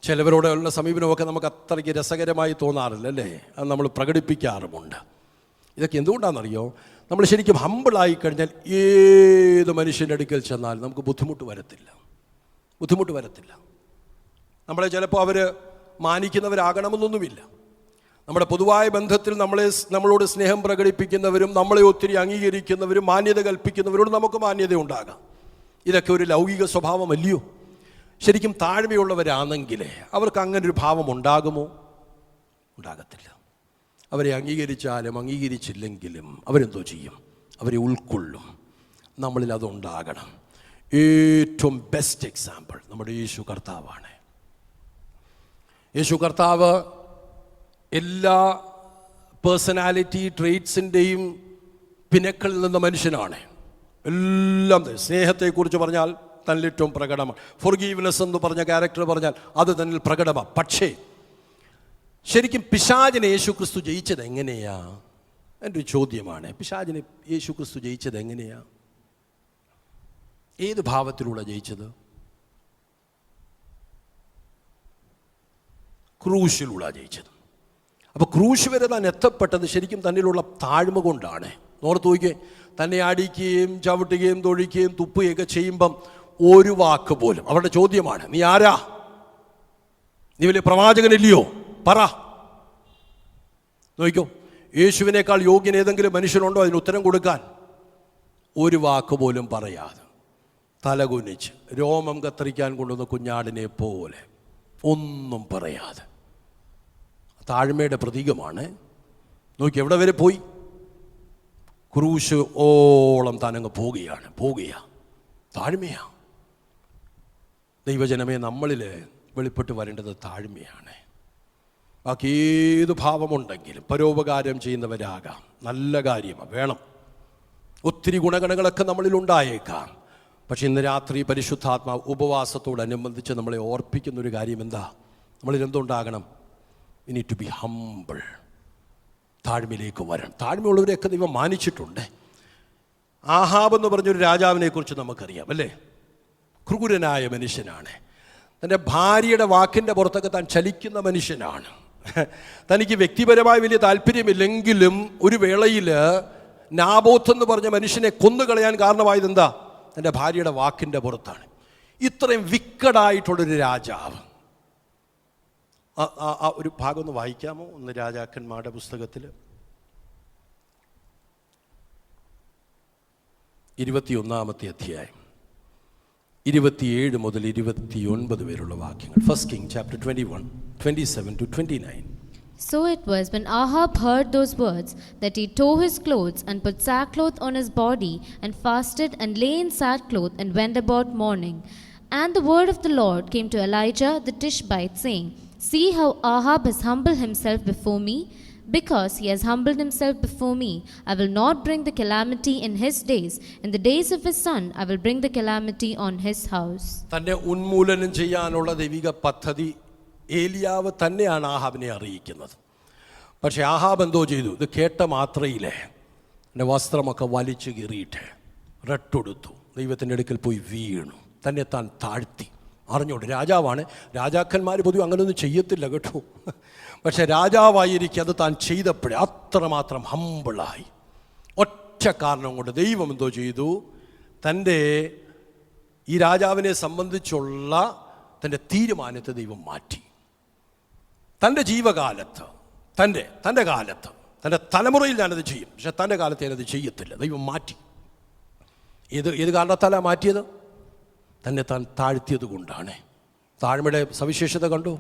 ചിലവരോടുള്ള സമീപനമൊക്കെ നമുക്ക് അത്രയ്ക്ക് രസകരമായി തോന്നാറില്ല, അല്ലേ? അത് നമ്മൾ പ്രകടിപ്പിക്കാറുമുണ്ട്. ഇതൊക്കെ എന്തുകൊണ്ടാണെന്നറിയോ? നമ്മൾ ശരിക്കും ഹമ്പിളായി കഴിഞ്ഞാൽ ഏത് മനുഷ്യൻ്റെ അടുക്കൽ ചെന്നാലും നമുക്ക് ബുദ്ധിമുട്ട് വരത്തില്ല. നമ്മളെ ചിലപ്പോൾ അവർ മാനിക്കുന്നവരാകണമെന്നൊന്നുമില്ല. നമ്മുടെ പൊതുവായ ബന്ധത്തിൽ നമ്മളോട് സ്നേഹം പ്രകടിപ്പിക്കുന്നവരും നമ്മളെ ഒത്തിരി അംഗീകരിക്കുന്നവരും മാന്യത കൽപ്പിക്കുന്നവരോട് നമുക്ക് മാന്യത ഉണ്ടാകാം. ഇതൊക്കെ ഒരു ലൗകിക സ്വഭാവമല്ലയോ? ശരിക്കും താഴ്മയുള്ളവരാണെങ്കിലേ അവർക്ക് അങ്ങനൊരു ഭാവം ഉണ്ടാകുമോ? ഉണ്ടാകത്തില്ല. അവരെ അംഗീകരിച്ചാലും അംഗീകരിച്ചില്ലെങ്കിലും അവരെന്തോ ചെയ്യും? അവരെ ഉൾക്കൊള്ളും. നമ്മളിൽ അതുണ്ടാകണം. ഏറ്റവും ബെസ്റ്റ് എക്സാമ്പിൾ നമ്മുടെ യേശു കർത്താവാണ്. യേശു കർത്താവ് എല്ലാ പേഴ്സണാലിറ്റി ട്രേറ്റ്സിൻ്റെയും പിന്നക്കളിൽ നിന്ന മനുഷ്യനാണ്. എല്ലാം സ്നേഹത്തെക്കുറിച്ച് പറഞ്ഞാൽ തന്നിൽ ഏറ്റവും പ്രകടമാണ്. ഫോർഗീവ്നെസ് എന്ന് പറഞ്ഞ ക്യാരക്ടർ പറഞ്ഞാൽ അത് തന്നിൽ പ്രകടമാണ്. പക്ഷേ ശരിക്കും പിശാചിനെ യേശു ക്രിസ്തു ജയിച്ചത് എങ്ങനെയാ? എൻ്റെ ഒരു ചോദ്യമാണ്. പിശാചിനെ യേശു ക്രിസ്തു ജയിച്ചത് എങ്ങനെയാ? ഏത് ഭാവത്തിലൂടെ ജയിച്ചത്? ക്രൂശിലൂടെ ജയിച്ചത്. അപ്പോൾ ക്രൂശ് വരെ താൻ എത്തപ്പെട്ടത് ശരിക്കും തന്നിലുള്ള താഴ്മ കൊണ്ടാണ്. ഓർത്ത് നോക്കിയേ, തന്നെ അടിക്കുകയും ചവിട്ടുകയും തൊഴിക്കുകയും തുപ്പുകയൊക്കെ ചെയ്യുമ്പം ഒരു വാക്ക് പോലും. അവരുടെ ചോദ്യമാണ്, നീ ആരാ? നീ വലിയ പ്രവാചകനില്ലയോ? പറ. നോക്കിക്കോ, യേശുവിനേക്കാൾ യോഗ്യൻ ഏതെങ്കിലും മനുഷ്യനുണ്ടോ അതിന് ഉത്തരം കൊടുക്കാൻ? ഒരു വാക്ക് പോലും പറയാതെ തലകുനിച്ച് രോമം കത്തിരിക്കാൻ കൊണ്ടുവന്ന കുഞ്ഞാടിനെ പോലെ ഒന്നും പറയാതെ. താഴ്മയുടെ പ്രതീകമാണ്. നോക്കി എവിടെ വരെ പോയി? ക്രൂശ് ഓളം താനങ്ങ് പോകുകയാ. താഴ്മയാ. ദൈവജനമേ, നമ്മളിൽ വെളിപ്പെട്ട് വരേണ്ടത് താഴ്മയാണ്. ബാക്കി ഏത് ഭാവമുണ്ടെങ്കിലും പരോപകാരം ചെയ്യുന്നവരാകാം, നല്ല കാര്യമാണ്, വേണം. ഒത്തിരി ഗുണഗണങ്ങളൊക്കെ നമ്മളിൽ ഉണ്ടായേക്കാം. പക്ഷെ ഇന്ന് രാത്രി പരിശുദ്ധാത്മാവ് ഉപവാസത്തോടനുബന്ധിച്ച് നമ്മളെ ഓർപ്പിക്കുന്നൊരു കാര്യം എന്താ? നമ്മളിൽ എന്തുണ്ടാകണം? We need to be humble. താഴ്മയിലേക്ക് വരണം. താഴ്മയുള്ളവരെയൊക്കെ ദൈവം മാനിച്ചിട്ടുണ്ട്. ആഹാബ് എന്ന് പറഞ്ഞൊരു രാജാവിനെ കുറിച്ച് നമുക്കറിയാം, അല്ലേ? ക്രൂരനായ മനുഷ്യനാണ്. തൻ്റെ ഭാര്യയുടെ വാക്കിൻ്റെ പുറത്തൊക്കെ താൻ ചലിക്കുന്ന മനുഷ്യനാണ്. തനിക്ക് വ്യക്തിപരമായി വലിയ താല്പര്യമില്ലെങ്കിലും ഒരു വേളയിൽ നാബോത്ത് എന്ന് പറഞ്ഞ മനുഷ്യനെ കൊന്നുകളയാൻ കാരണമായത് എന്താ? തൻ്റെ ഭാര്യയുടെ വാക്കിൻ്റെ പുറത്താണ്. ഇത്രയും വിക്കഡായിട്ടുള്ളൊരു രാജാവ്. ആ ഒരു ഭാഗം ഒന്ന് വായിക്കാമോ? ഒന്ന് രാജാക്കന്മാരുടെ പുസ്തകത്തിൽ 21-ാമത്തെ അധ്യായം 27 മുതൽ 29 വരെയുള്ള വാക്യങ്ങൾ. 1 Kings chapter 21, 27 to 29. So it was when Ahab heard those words that he tore his clothes and put sackcloth on his body and fasted and lay in sackcloth and went about mourning. And the word of the Lord came to Elijah the Tishbite, saying, See how Ahab has humbled himself before me. Because he has humbled himself before me, I will not bring the calamity in his days. In the days of his son, I will bring the calamity on his house. തന്നെ ഉന്മൂലനം ചെയ്യാനുള്ള ദൈവിക പദ്ധതി ഏലിയാവ് തന്നെയാണ് ആഹാബിനെ അറിയിക്കുന്നത്. പക്ഷേ ആഹാബ് എന്തോ ചെയ്തു? ഇത് കേട്ട മാത്രയിലെ എൻ്റെ വസ്ത്രമൊക്കെ വലിച്ചു കീറിയിട്ട് റെട്ടൊടുത്തു, ദൈവത്തിൻ്റെ അടുക്കൽ പോയി വീണു, തന്നെ താൻ താഴ്ത്തി. അറിഞ്ഞോണ്ട് രാജാവാണ്, രാജാക്കന്മാർ പൊതുവെ അങ്ങനെയൊന്നും ചെയ്യത്തില്ല കേട്ടോ. പക്ഷെ രാജാവായിരിക്കും അത് താൻ ചെയ്തപ്പോഴേ അത്രമാത്രം ഹമ്പിളായി. ഒറ്റ കാരണം കൊണ്ട് ദൈവം എന്തോ ചെയ്തു? തൻ്റെ ഈ രാജാവിനെ സംബന്ധിച്ചുള്ള തൻ്റെ തീരുമാനത്തെ ദൈവം മാറ്റി. തൻ്റെ ജീവകാലത്ത്, തൻ്റെ കാലത്ത്, തൻ്റെ തലമുറയിൽ ഞാനത് ചെയ്യും, പക്ഷെ തൻ്റെ കാലത്ത് ഞാനത് ചെയ്യത്തില്ല. ദൈവം മാറ്റി. ഏത് കാരണത്താലാണ് മാറ്റിയത്? തന്നെ താൻ താഴ്ത്തിയത് കൊണ്ടാണ്. താഴ്മയുടെ സവിശേഷത കണ്ടു.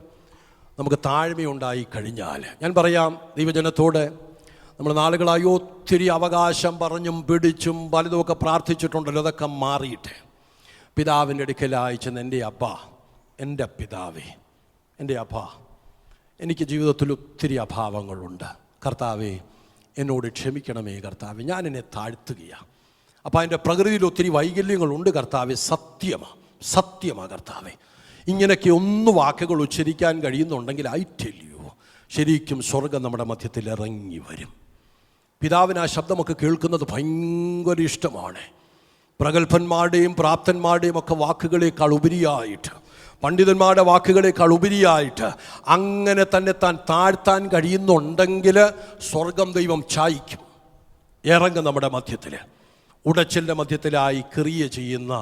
നമുക്ക് താഴ്മയുണ്ടായി കഴിഞ്ഞാൽ, ഞാൻ പറയാം ദൈവജനത്തോട്, നമ്മൾ നാളുകളായി ഒത്തിരി അവകാശം പറഞ്ഞും പിടിച്ചും പലതുമൊക്കെ പ്രാർത്ഥിച്ചിട്ടുണ്ടല്ലോ. അതൊക്കെ മാറിയിട്ട് പിതാവിൻ്റെ അടുക്കലായി ചെന്ന്, എൻ്റെ അപ്പാ, എൻ്റെ പിതാവേ, എൻ്റെ അപ്പാ, എനിക്ക് ജീവിതത്തിൽ ഒത്തിരി അഭാവങ്ങളുണ്ട്, കർത്താവേ എന്നോട് ക്ഷമിക്കണമേ കർത്താവേ, ഞാൻ എന്നെ താഴ്ത്തുകയാണ്. അപ്പോൾ അതിൻ്റെ പ്രകൃതിയിൽ ഒത്തിരി വൈകല്യങ്ങളുണ്ട് കർത്താവേ, സത്യമാണ് കർത്താവേ. ഇങ്ങനെയൊക്കെ ഒന്ന് വാക്കുകൾ ഉച്ചരിക്കാൻ കഴിയുന്നുണ്ടെങ്കിൽ ഐ ടെൽ യു, ശരിക്കും സ്വർഗം നമ്മുടെ മധ്യത്തിൽ ഇറങ്ങി വരും. പിതാവിന് ആ ശബ്ദമൊക്കെ കേൾക്കുന്നത് ഭയങ്കര ഇഷ്ടമാണ്. പ്രഗത്ഭന്മാരുടെയും പ്രാപ്തന്മാരുടെയും ഒക്കെ വാക്കുകളേക്കാൾ ഉപരിയായിട്ട്, പണ്ഡിതന്മാരുടെ വാക്കുകളേക്കാൾ ഉപരിയായിട്ട് അങ്ങനെ തന്നെ താൻ താഴ്ത്താൻ കഴിയുന്നുണ്ടെങ്കിൽ സ്വർഗം ദൈവം ചായ്ക്കും, ഇറങ്ങും നമ്മുടെ മധ്യത്തിൽ. ഉടച്ചിലിൻ്റെ മധ്യത്തിലായി ക്രിയ ചെയ്യുന്ന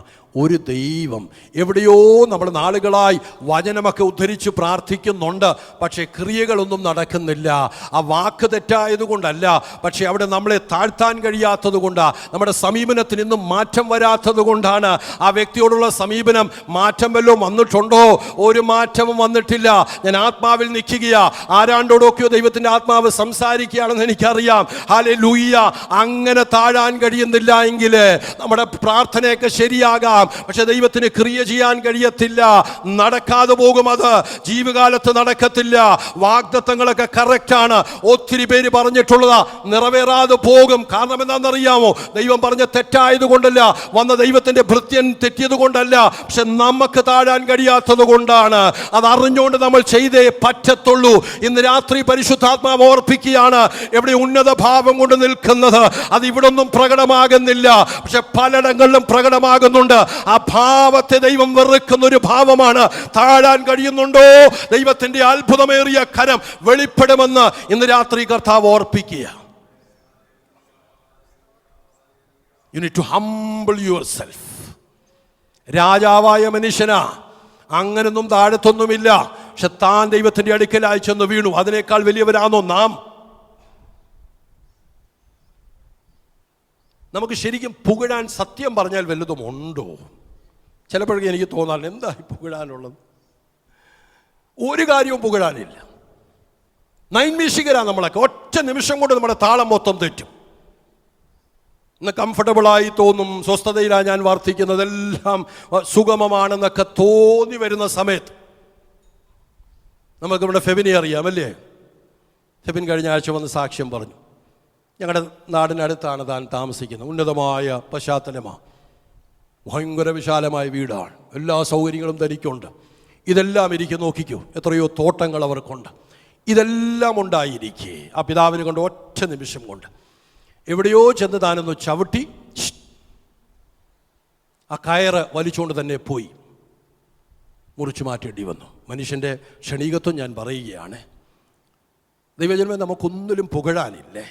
ഒരു ദൈവം. എവിടെയോ നമ്മൾ നാളുകളായി വചനമൊക്കെ ഉദ്ധരിച്ച് പ്രാർത്ഥിക്കുന്നുണ്ട്, പക്ഷേ ക്രിയകളൊന്നും നടക്കുന്നില്ല. ആ വാക്ക് തെറ്റായതുകൊണ്ടല്ല, പക്ഷേ അവിടെ നമ്മളെ താഴ്ത്താൻ കഴിയാത്തത് കൊണ്ടാണ്, നമ്മുടെ സമീപനത്തിന് ഇന്നും മാറ്റം വരാത്തത് കൊണ്ടാണ്. ആ വ്യക്തിയോടുള്ള സമീപനം മാറ്റം വല്ലതും വന്നിട്ടുണ്ടോ? ഒരു മാറ്റവും വന്നിട്ടില്ല. ഞാൻ ആത്മാവിൽ നിൽക്കുകയാ, ആരാണ്ടോടൊക്കെയോ ദൈവത്തിൻ്റെ ആത്മാവ് സംസാരിക്കുകയാണെന്ന് എനിക്കറിയാം. ഹല്ലേലൂയ. അങ്ങനെ താഴാൻ കഴിയുന്നില്ല എങ്കിൽ നമ്മുടെ പ്രാർത്ഥനയൊക്കെ ശരിയാകാം, പക്ഷെ ദൈവത്തിന് ക്രിയ ചെയ്യാൻ കഴിയത്തില്ല, നടക്കാതെ പോകും. അത് ജീവകാലത്ത് നടക്കത്തില്ല. വാഗ്ദത്തങ്ങളൊക്കെ കറക്റ്റാണ്, ഒത്തിരി പേര് പറഞ്ഞിട്ടുള്ളതാ, നിറവേറാതെ പോകും. കാരണം എന്താണെന്നറിയാമോ? ദൈവം പറഞ്ഞ തെറ്റായത് കൊണ്ടല്ല, വന്ന ദൈവത്തിന്റെ ഭൃത്യൻ തെറ്റിയത് കൊണ്ടല്ല, പക്ഷെ നമുക്ക് താഴാൻ കഴിയാത്തത് കൊണ്ടാണ്. അത് അറിഞ്ഞുകൊണ്ട് നമ്മൾ ചെയ്തേ പറ്റത്തുള്ളൂ. ഇന്ന് രാത്രി പരിശുദ്ധാത്മാവ് ഓർപ്പിക്കുകയാണ്, എവിടെ ഉന്നത ഭാവം കൊണ്ട് നിൽക്കുന്നത് അത് ഇവിടൊന്നും പ്രകടമാകുന്നില്ല, പക്ഷെ പലയിടങ്ങളിലും പ്രകടമാകുന്നുണ്ട്. ആ ഭാവത്തെ ദൈവം വെറുക്കുന്ന ഒരു ഭാവമാണ്. താഴാൻ കഴിയുന്നുണ്ടോ? ദൈവത്തിന്റെ അത്ഭുതമേറിയ കരം വെളിപ്പെടുമെന്ന് ഇന്ന് രാത്രി കർത്താവ് ഓർപ്പിക്കുക. You need to humble yourself. രാജാവായ മനുഷ്യനാ, അങ്ങനൊന്നും താഴത്തൊന്നുമില്ല, പക്ഷെ താൻ ദൈവത്തിന്റെ അടുക്കലായി ചെന്ന് വീണു. അതിനേക്കാൾ വലിയവരാണോ നാം? നമുക്ക് ശരിക്കും പുകഴാൻ സത്യം പറഞ്ഞാൽ വല്ലതും ഉണ്ടോ? ചിലപ്പോഴൊക്കെ എനിക്ക് തോന്നാറുണ്ട്, എന്താ പുകഴാനുള്ളത്? ഒരു കാര്യവും പുകഴാനില്ല. നൈമിഷികരാണ് നമ്മളൊക്കെ. ഒറ്റ നിമിഷം കൊണ്ട് നമ്മുടെ താളം മൊത്തം തെറ്റും. ഇന്ന് കംഫർട്ടബിളായി തോന്നും, സ്വസ്ഥതയിലാണ് ഞാൻ വർദ്ധിക്കുന്നതെല്ലാം സുഗമമാണെന്നൊക്കെ തോന്നി വരുന്ന സമയത്ത്, നമുക്ക് നമ്മുടെ ഫെബിനെ അറിയാമല്ലേ? ഫെബിൻ കഴിഞ്ഞ ആഴ്ച വന്ന് സാക്ഷ്യം പറഞ്ഞു. ഞങ്ങളുടെ നാടിനടുത്താണ് താൻ താമസിക്കുന്നത്. ഉന്നതമായ പശ്ചാത്തലമാണ്, ഭയങ്കര വിശാലമായ വീടാണ്, എല്ലാ സൗകര്യങ്ങളും തനിക്കുണ്ട്. ഇതെല്ലാം ഇരിക്കും, നോക്കിക്കോ, എത്രയോ തോട്ടങ്ങൾ അവർക്കുണ്ട്. ഇതെല്ലാം ഉണ്ടായിരിക്കെ ആ പിതാവിനെ കൊണ്ട് ഒറ്റ നിമിഷം കൊണ്ട് എവിടെയോ ചെന്ന് താനൊന്ന് ചവിട്ടി ആ കയറ് വലിച്ചുകൊണ്ട് തന്നെ പോയി മുറിച്ചു മാറ്റേണ്ടി വന്നു. മനുഷ്യൻ്റെ ക്ഷണികത്വം ഞാൻ പറയുകയാണ്. ദൈവജനമേ, നമുക്കൊന്നിലും പുകഴാനില്ലേ?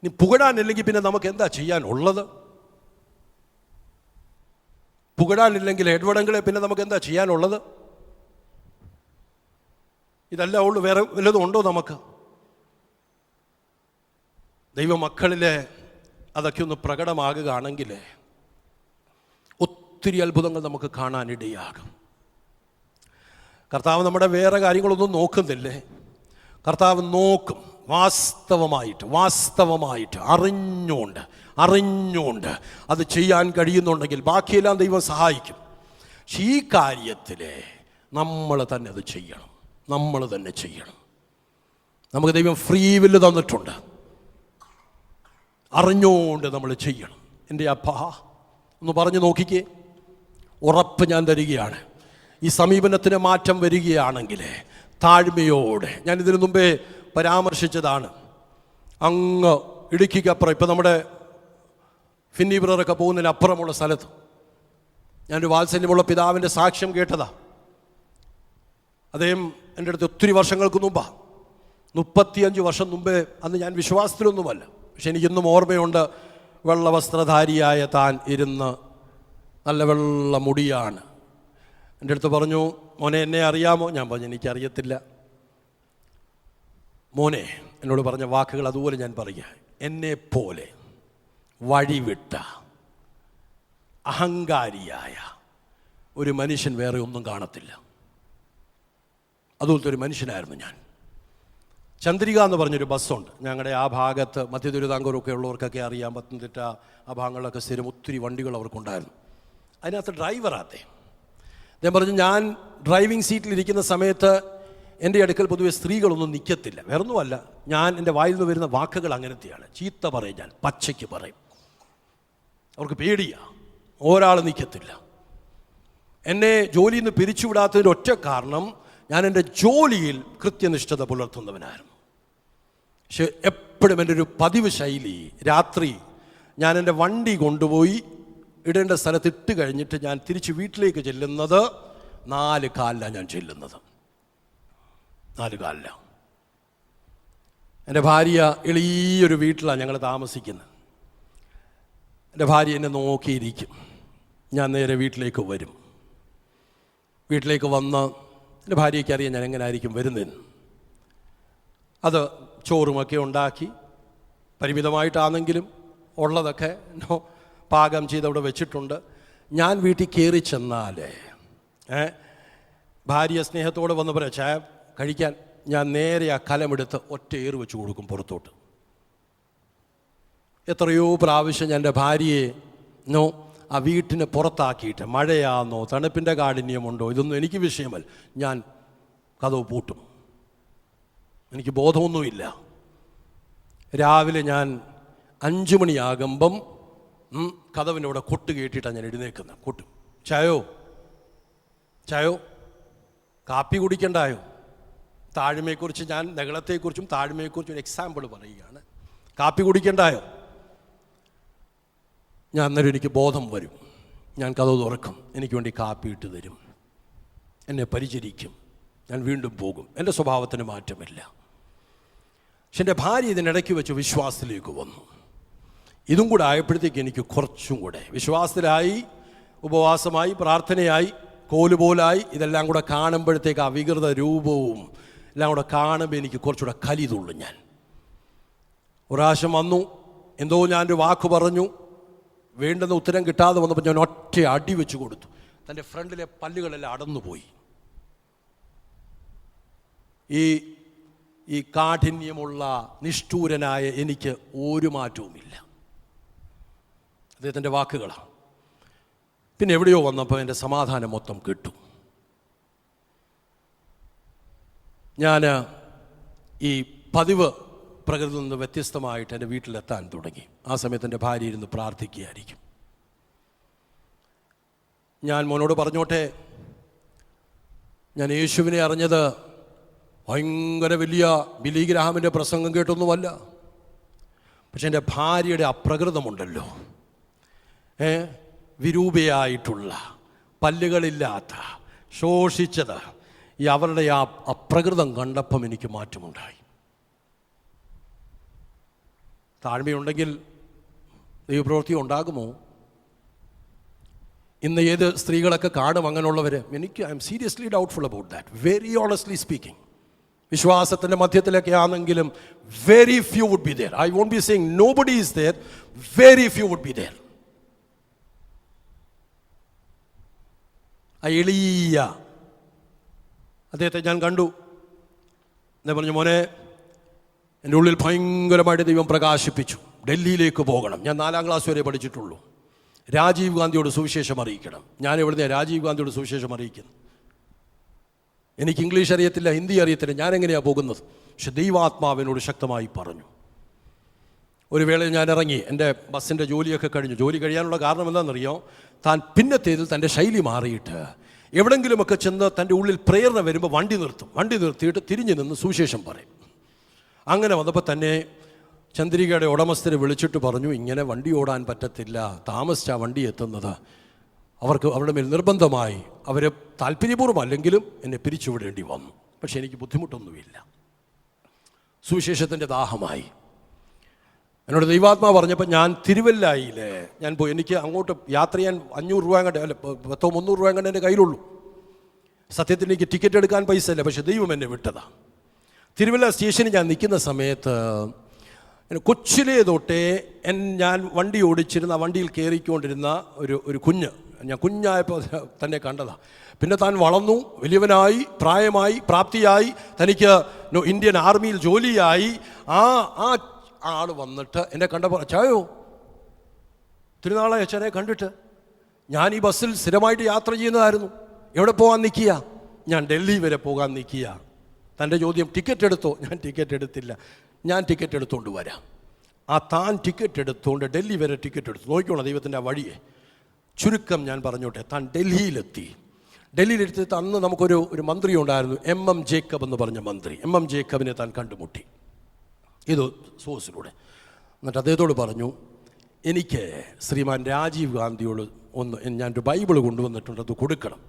ഇനി പുകഴാനില്ലെങ്കിൽ പിന്നെ നമുക്ക് എന്താ ചെയ്യാനുള്ളത്? പുകഴാനില്ലെങ്കിൽ എഡ്വടങ്ങളെ പിന്നെ നമുക്ക് എന്താ ചെയ്യാനുള്ളത്? ഇതല്ല ഉള്ളു, വേറെ വല്ലതും ഉണ്ടോ നമുക്ക്? ദൈവമക്കളിലെ അതൊക്കെ ഒന്ന് പ്രകടമാകുകയാണെങ്കിൽ ഒത്തിരി അത്ഭുതങ്ങൾ നമുക്ക് കാണാനിടയാകും. കർത്താവ് നമ്മുടെ വേറെ കാര്യങ്ങളൊന്നും നോക്കുന്നില്ലേ? കർത്താവ് നോക്കും. വാസ്തവമായിട്ട് അറിഞ്ഞുകൊണ്ട് അത് ചെയ്യാൻ കഴിയുന്നുണ്ടെങ്കിൽ ബാക്കിയെല്ലാം ദൈവം സഹായിക്കും. പക്ഷേ ഈ കാര്യത്തിൽ നമ്മൾ തന്നെ അത് ചെയ്യണം. നമുക്ക് ദൈവം ഫ്രീ വില്ല് തന്നിട്ടുണ്ട്. അറിഞ്ഞുകൊണ്ട് നമ്മൾ ചെയ്യണം. എൻ്റെ അപ്പാ ഒന്ന് പറഞ്ഞു നോക്കിക്കേ. ഉറപ്പ് ഞാൻ തരികയാണ്, ഈ സമീപനത്തിന് മാറ്റം വരികയാണെങ്കിൽ താഴ്മയോടെ, ഞാൻ ഇതിനു മുമ്പേ പരാമർശിച്ചതാണ്, അങ്ങ് ഇടുക്കിക്കപ്പുറം, ഇപ്പം നമ്മുടെ ഫിന്നി ബ്രദറൊക്കെ പോകുന്നതിനപ്പുറമുള്ള സ്ഥലത്ത് ഞാനൊരു വാത്സല്യമുള്ള പിതാവിൻ്റെ സാക്ഷ്യം കേട്ടതാ. അദ്ദേഹം എൻ്റെ അടുത്ത് ഒത്തിരി വർഷങ്ങൾക്ക് മുമ്പാണ്, 35 വർഷം മുമ്പേ. അന്ന് ഞാൻ വിശ്വാസത്തിലൊന്നുമല്ല, പക്ഷെ എനിക്കിന്നും ഓർമ്മയുണ്ട്. വെള്ള വസ്ത്രധാരിയായ താൻ ഇരുന്ന്, നല്ല വെള്ള മുടിയാണ്. എൻ്റെ അടുത്ത് പറഞ്ഞു, മോനെ എന്നെ അറിയാമോ? ഞാൻ പറഞ്ഞു എനിക്കറിയത്തില്ല. മോനെ എന്നോട് പറഞ്ഞ വാക്കുകൾ അതുപോലെ ഞാൻ പറയുക, എന്നെപ്പോലെ വഴിവിട്ട അഹങ്കാരിയായ ഒരു മനുഷ്യൻ വേറെ ഒന്നും കാണത്തില്ല. അതുപോലത്തെ ഒരു മനുഷ്യനായിരുന്നു ഞാൻ. ചന്ദ്രിക എന്ന് പറഞ്ഞൊരു ബസ്സുണ്ട് ഞങ്ങളുടെ ആ ഭാഗത്ത്, മധ്യ തിരുവിതാംകൂറൊക്കെ ഉള്ളവർക്കൊക്കെ അറിയാം. പത്തനംതിട്ട ആ ഭാഗങ്ങളിലൊക്കെ സ്ഥിരം ഒത്തിരി വണ്ടികൾ അവർക്കുണ്ടായിരുന്നു. അതിനകത്ത് ഡ്രൈവറാത്തെ ഞാൻ പറഞ്ഞു, ഞാൻ ഡ്രൈവിംഗ് സീറ്റിലിരിക്കുന്ന സമയത്ത് എൻ്റെ അടുക്കൽ പൊതുവെ സ്ത്രീകളൊന്നും നിൽക്കത്തില്ല. വേറൊന്നുമല്ല, ഞാൻ എൻ്റെ വായിൽ നിന്ന് വരുന്ന വാക്കുകൾ അങ്ങനത്തെയാണ്. ചീത്ത പറയും, ഞാൻ പച്ചയ്ക്ക് പറയും. അവർക്ക് പേടിയാണ്, ഒരാൾ നിൽക്കത്തില്ല. എന്നെ ജോലിയിൽ നിന്ന് പിരിച്ചുവിടാത്തതിൻ്റെ ഒറ്റ കാരണം ഞാൻ എൻ്റെ ജോലിയിൽ കൃത്യനിഷ്ഠത പുലർത്തുന്നവനായിരുന്നു. പക്ഷെ എപ്പോഴും എൻ്റെ ഒരു പതിവ് ശൈലി, രാത്രി ഞാൻ എൻ്റെ വണ്ടി കൊണ്ടുപോയി ഇടേണ്ട സ്ഥലത്ത് ഇട്ട് കഴിഞ്ഞിട്ട് ഞാൻ തിരിച്ച് വീട്ടിലേക്ക് ചെല്ലുന്നത് 4 കാലിലാണ് ഞാൻ ചെല്ലുന്നത്. 4 കാലിലാണ്. എൻ്റെ ഭാര്യ എളിയൊരു വീട്ടിലാണ് ഞങ്ങൾ താമസിക്കുന്നത്. എൻ്റെ ഭാര്യ എന്നെ നോക്കിയിരിക്കും. ഞാൻ നേരെ വീട്ടിലേക്ക് വരും. വീട്ടിലേക്ക് വന്ന് എൻ്റെ ഭാര്യയ്ക്ക് അറിയാം ഞാൻ എങ്ങനെ ആയിരിക്കും വരുന്നതെന്ന്. അത് ചോറുമൊക്കെ ഉണ്ടാക്കി പരിമിതമായിട്ടാണെങ്കിലും ഉള്ളതൊക്കെ പാകം ചെയ്ത് അവിടെ വെച്ചിട്ടുണ്ട്. ഞാൻ വീട്ടിൽ കയറി ചെന്നാൽ ഭാര്യ സ്നേഹത്തോടെ വന്ന് പറയാം ചായ കഴിക്കാൻ, ഞാൻ നേരെ ആ കലമെടുത്ത് ഒറ്റ ഏറ് വെച്ച് കൊടുക്കും പുറത്തോട്ട്. എത്രയോ പ്രാവശ്യം ഞാൻ എൻ്റെ ഭാര്യയെ ആ വീട്ടിന് പുറത്താക്കിയിട്ട്, മഴയാണെന്നോ തണുപ്പിൻ്റെ കാഠിന്യമുണ്ടോ ഇതൊന്നും എനിക്ക് വിഷയമല്ല, ഞാൻ കതവ് പൂട്ടും. എനിക്ക് ബോധമൊന്നുമില്ല. രാവിലെ ഞാൻ 5 മണിയാകുമ്പം കതവിൻ്റെ അവിടെ കൊട്ട് കേട്ടിട്ടാണ് ഞാൻ എഴുന്നേക്കുന്നത്. കൊട്ടും, ചായോ കാപ്പി കുടിക്കണ്ടായോ? താഴ്മയെക്കുറിച്ച്, ഞാൻ നഗളത്തെക്കുറിച്ചും താഴ്മയെക്കുറിച്ചും ഒരു എക്സാമ്പിൾ പറയുകയാണ്. കാപ്പി കുടിക്കണ്ടായോ? ഞാൻ അന്നേരം എനിക്ക് ബോധം വരും. ഞാൻ കതവ് തുറക്കും, എനിക്ക് വേണ്ടി കാപ്പി ഇട്ട് തരും, എന്നെ പരിചരിക്കും. ഞാൻ വീണ്ടും പോകും. എൻ്റെ സ്വഭാവത്തിന് മാറ്റമില്ല. പക്ഷെ എൻ്റെ ഭാര്യ ഇതിനിടയ്ക്ക് വെച്ച് വിശ്വാസത്തിലേക്ക് വന്നു. ഇതും കൂടെ ആയപ്പോഴത്തേക്ക് എനിക്ക് കുറച്ചും കൂടെ വിശ്വാസത്തിലായി, ഉപവാസമായി, പ്രാർത്ഥനയായി, കോലുപോലായി. ഇതെല്ലാം കൂടെ കാണുമ്പോഴത്തേക്ക് അവികൃത രൂപവും എല്ലാം കൂടെ കാണുമ്പോൾ എനിക്ക് കുറച്ചുകൂടെ കലി തുള്ളും. ഞാൻ ഒരു പ്രാവശ്യം വന്നു, എന്തോ ഞാനൊരു വാക്ക് പറഞ്ഞു, വേണ്ടുന്ന ഉത്തരം കിട്ടാതെ വന്നപ്പോൾ ഞാൻ ഒറ്റ അടി വെച്ച് കൊടുത്തു. തൻ്റെ ഫ്രണ്ടിലെ പല്ലുകളെല്ലാം അടന്നുപോയി. ഈ കാഠിന്യമുള്ള നിഷ്ഠൂരനായ എനിക്ക് ഒരു മാറ്റവുമില്ല. അദ്ദേഹത്തിൻ്റെ വാക്കുകളാണ്. പിന്നെ എവിടെയോ വന്നപ്പോൾ എൻ്റെ സമാധാനം മൊത്തം കിട്ടും. ഞാൻ ഈ പതിവ് പ്രകൃതിയിൽ നിന്ന് വ്യത്യസ്തമായിട്ട് എൻ്റെ വീട്ടിലെത്താൻ തുടങ്ങി. ആ സമയത്ത് എൻ്റെ ഭാര്യ ഇരുന്ന് പ്രാർത്ഥിക്കുകയായിരിക്കും. ഞാൻ മോനോട് പറഞ്ഞോട്ടെ, ഞാൻ യേശുവിനെ അറിഞ്ഞത് ഭയങ്കര വലിയ ബിലി ഗ്രാഹാമിൻ്റെ പ്രസംഗം കേട്ടൊന്നുമല്ല. പക്ഷെ എൻ്റെ ഭാര്യയുടെ അപ്രകൃതമുണ്ടല്ലോ, വിരൂപയായിട്ടുള്ള, പല്ലുകളില്ലാത്ത, ശോഷിച്ചത്, ഈ അവരുടെ ആ അപ്രകൃതം കണ്ടപ്പം എനിക്ക് മാറ്റമുണ്ടായി. താഴ്മയുണ്ടെങ്കിൽ ദൈവപ്രവൃത്തി ഉണ്ടാകുമോ? ഇന്ന് ഏത് സ്ത്രീകളൊക്കെ കാണും അങ്ങനെയുള്ളവർ? I am seriously doubtful about that, very honestly speaking. വിശ്വാസത്തിൻ്റെ മധ്യത്തിലൊക്കെ ആണെങ്കിലും very few would be there. I won't be saying nobody is there, very few would be there. ആ എളിയ അദ്ദേഹത്തെ ഞാൻ കണ്ടു. എന്താ പറഞ്ഞു, മോനെ എൻ്റെ ഉള്ളിൽ ഭയങ്കരമായിട്ട് ദൈവം പ്രകാശിപ്പിച്ചു. ഡൽഹിയിലേക്ക് പോകണം. ഞാൻ 4ാം ക്ലാസ് വരെ പഠിച്ചിട്ടുള്ളൂ. രാജീവ് ഗാന്ധിയോട് സുവിശേഷം അറിയിക്കണം. ഞാൻ എവിടുന്ന് രാജീവ് ഗാന്ധിയോട് സുവിശേഷം അറിയിക്കുന്നു? എനിക്ക് ഇംഗ്ലീഷ് അറിയത്തില്ല, ഹിന്ദി അറിയത്തില്ല, ഞാൻ എങ്ങനെയാണ് പോകുന്നത്? പക്ഷെ ദൈവാത്മാവിനോട് ശക്തമായി പറഞ്ഞു. ഒരു വേളയിൽ ഞാൻ ഇറങ്ങി, എൻ്റെ ബസ്സിൻ്റെ ജോലിയൊക്കെ കഴിഞ്ഞു. ജോലി കഴിയാനുള്ള കാരണം എന്താണെന്നറിയോ? താൻ പിന്നത്തേതിൽ തൻ്റെ ശൈലി മാറിയിട്ട് എവിടെങ്കിലുമൊക്കെ ചെന്ന് തൻ്റെ ഉള്ളിൽ പ്രേരണ വരുമ്പോൾ വണ്ടി നിർത്തിയിട്ട് തിരിഞ്ഞു നിന്ന് സുവിശേഷം പറയും. അങ്ങനെ വന്നപ്പോൾ തന്നെ ചന്ദ്രികയുടെ ഉടമസ്ഥരെ വിളിച്ചിട്ട് പറഞ്ഞു, ഇങ്ങനെ വണ്ടി ഓടാൻ പറ്റത്തില്ല, താമസിച്ചാണ് വണ്ടി എത്തുന്നത്. അവരുടെ മേൽ നിർബന്ധമായി, അവരെ താല്പര്യപൂർവ്വം അല്ലെങ്കിലും എന്നെ പിരിച്ചുവിടേണ്ടി വന്നു. പക്ഷേ എനിക്ക് ബുദ്ധിമുട്ടൊന്നുമില്ല. സുവിശേഷത്തിൻ്റെ ദാഹമായി. എന്നോട് ദൈവാത്മാവ് പറഞ്ഞപ്പോൾ ഞാൻ തിരുവല്ലായില്ലേ ഞാൻ പോയി. എനിക്ക് അങ്ങോട്ട് യാത്ര ചെയ്യാൻ 500 രൂപ കണ്ട്, അല്ല 300 രൂപ കണ്ട് എൻ്റെ കയ്യിലുള്ളൂ. സത്യത്തിൽ എനിക്ക് ടിക്കറ്റ് എടുക്കാൻ പൈസ ഇല്ല. പക്ഷേ ദൈവം എന്നെ വിട്ടതാണ്. തിരുവല്ല സ്റ്റേഷനിൽ ഞാൻ നിൽക്കുന്ന സമയത്ത് കൊച്ചിലേ തൊട്ടേ ഞാൻ വണ്ടി ഓടിച്ചിരുന്ന, വണ്ടിയിൽ കയറിക്കൊണ്ടിരുന്ന ഒരു കുഞ്ഞ്, ഞാൻ കുഞ്ഞായപ്പോൾ തന്നെ കണ്ടതാണ്. പിന്നെ താൻ വളർന്നു, വലിയവനായി, പ്രായമായി, പ്രാപ്തിയായി, തനിക്ക് ഇന്ത്യൻ ആർമിയിൽ ജോലിയായി. ആ ആൾ വന്നിട്ട് എന്നെ കണ്ടപ്പോൾ, ചായോ തിരുനാളെ അച്ഛനെ കണ്ടിട്ട്, ഞാൻ ഈ ബസ്സിൽ സ്ഥിരമായിട്ട് യാത്ര ചെയ്യുന്നതായിരുന്നു, എവിടെ പോകാൻ നിൽക്കുക? ഞാൻ ഡൽഹി വരെ പോകാൻ നിൽക്കുക. തൻ്റെ ചോദ്യം, ടിക്കറ്റ് എടുത്തോ? ഞാൻ ടിക്കറ്റ് എടുത്തില്ല, ഞാൻ ടിക്കറ്റ് എടുത്തുകൊണ്ട് വരാം. താൻ ടിക്കറ്റ് എടുത്തുകൊണ്ട് ഡൽഹി വരെ ടിക്കറ്റ് എടുത്തു. നോക്കിക്കോണം ദൈവത്തിൻ്റെ ആ വഴിയെ. ചുരുക്കം ഞാൻ പറഞ്ഞോട്ടെ, താൻ ഡൽഹിയിലെത്തി. ഡൽഹിയിലെത്തിയിട്ട് അന്ന് നമുക്കൊരു മന്ത്രി ഉണ്ടായിരുന്നു, MM ജേക്കബ് എന്ന് പറഞ്ഞ മന്ത്രി. MM ജേക്കബിനെ താൻ കണ്ടുമുട്ടി ഇത് സോഴ്സിലൂടെ. എന്നിട്ട് അദ്ദേഹത്തോട് പറഞ്ഞു, എനിക്ക് ശ്രീമാൻ രാജീവ് ഗാന്ധിയോട് ഞാനൊരു ബൈബിൾ കൊണ്ടുവന്നിട്ടുണ്ട്, അത് കൊടുക്കണം,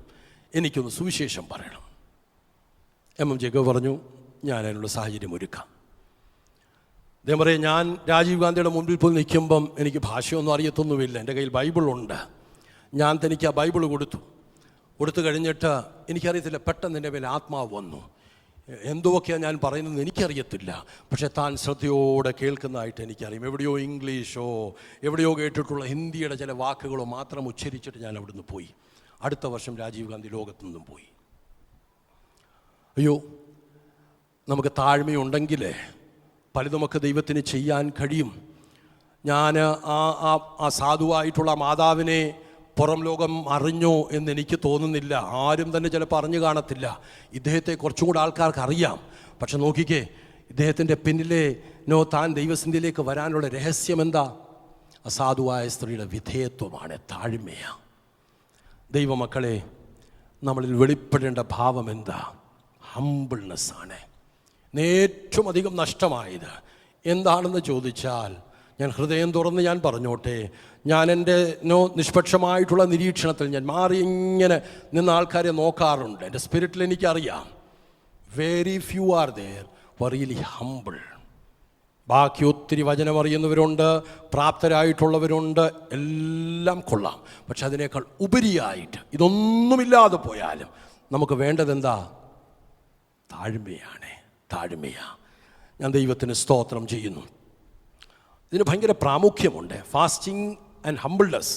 എനിക്കൊന്ന് സുവിശേഷം പറയണം. MM ജേക്കബ് പറഞ്ഞു, ഞാൻ അതിനുള്ള സാഹചര്യം ഒരുക്കാം. അദ്ദേഹം പറയും, ഞാൻ രാജീവ് ഗാന്ധിയുടെ മുമ്പിൽ പോയി നിൽക്കുമ്പം എനിക്ക് ഭാഷയൊന്നും അറിയത്തൊന്നുമില്ല, എൻ്റെ കയ്യിൽ ബൈബിളുണ്ട്. ഞാൻ തനിക്ക് ആ ബൈബിൾ കൊടുത്തു കഴിഞ്ഞിട്ട് എനിക്കറിയത്തില്ല, പെട്ടെന്ന് എൻ്റെ മേലെ ആത്മാവ് വന്നു. എന്തൊക്കെയാണ് ഞാൻ പറയുന്നത് എനിക്കറിയത്തില്ല, പക്ഷേ താൻ ശ്രദ്ധയോടെ കേൾക്കുന്നതായിട്ട് എനിക്കറിയാം. എവിടെയോ ഇംഗ്ലീഷോ എവിടെയോ കേട്ടിട്ടുള്ള ഹിന്ദിയുടെ ചില വാക്കുകളോ മാത്രം ഉച്ചരിച്ചിട്ട് ഞാൻ അവിടുന്ന് പോയി. അടുത്ത വർഷം രാജീവ് ഗാന്ധി ലോകത്തു നിന്നും പോയി. അയ്യോ, നമുക്ക് താഴ്മയുണ്ടെങ്കിൽ പലതുമൊക്കെ ദൈവത്തിന് ചെയ്യാൻ കഴിയും. ഞാൻ ആ സാധുവായിട്ടുള്ള മാതാവിനെ പുറം ലോകം അറിഞ്ഞോ എന്നെനിക്ക് തോന്നുന്നില്ല. ആരും തന്നെ ചിലപ്പോൾ അറിഞ്ഞു കാണത്തില്ല. ഇദ്ദേഹത്തെ കുറച്ചും കൂടെ ആൾക്കാർക്ക് അറിയാം. പക്ഷെ നോക്കിക്കേ, ഇദ്ദേഹത്തിൻ്റെ പിന്നിലെ താൻ ദൈവസന്നിധിയിലേക്ക് വരാനുള്ള രഹസ്യം എന്താ? അസാധുവായ സ്ത്രീയുടെ വിധേയത്വമാണ്, താഴ്മയാണ്. ദൈവമക്കളെ, നമ്മളിൽ വെളിപ്പെടേണ്ട ഭാവം എന്താ? ഹംബിൾനെസ്സാണ്. ഏറ്റവും അധികം നഷ്ടമായത് എന്താണെന്ന് ചോദിച്ചാൽ, ഞാൻ ഹൃദയം തുറന്ന് ഞാൻ പറഞ്ഞോട്ടെ, ഞാൻ എൻ്റെ നിഷ്പക്ഷമായിട്ടുള്ള നിരീക്ഷണത്തിൽ ഞാൻ മാറി ഇങ്ങനെ നിന്ന് ആൾക്കാരെ നോക്കാറുണ്ട്. എൻ്റെ സ്പിരിറ്റിൽ എനിക്കറിയാം, very few are there were really humble. ബാക്കി ഒത്തിരി വചനം അറിയുന്നവരുണ്ട്, പ്രാപ്തരായിട്ടുള്ളവരുണ്ട്, എല്ലാം കൊള്ളാം. പക്ഷെ അതിനേക്കാൾ ഉപരിയായിട്ട് ഇതൊന്നുമില്ലാതെ പോയാലും നമുക്ക് വേണ്ടതെന്താ? താഴ്മയാണ്. ഞാൻ ദൈവത്തിന് സ്തോത്രം ചെയ്യുന്നു. ഇതിന് ഭയങ്കര പ്രാമുഖ്യമുണ്ട്. Fasting and humbleness,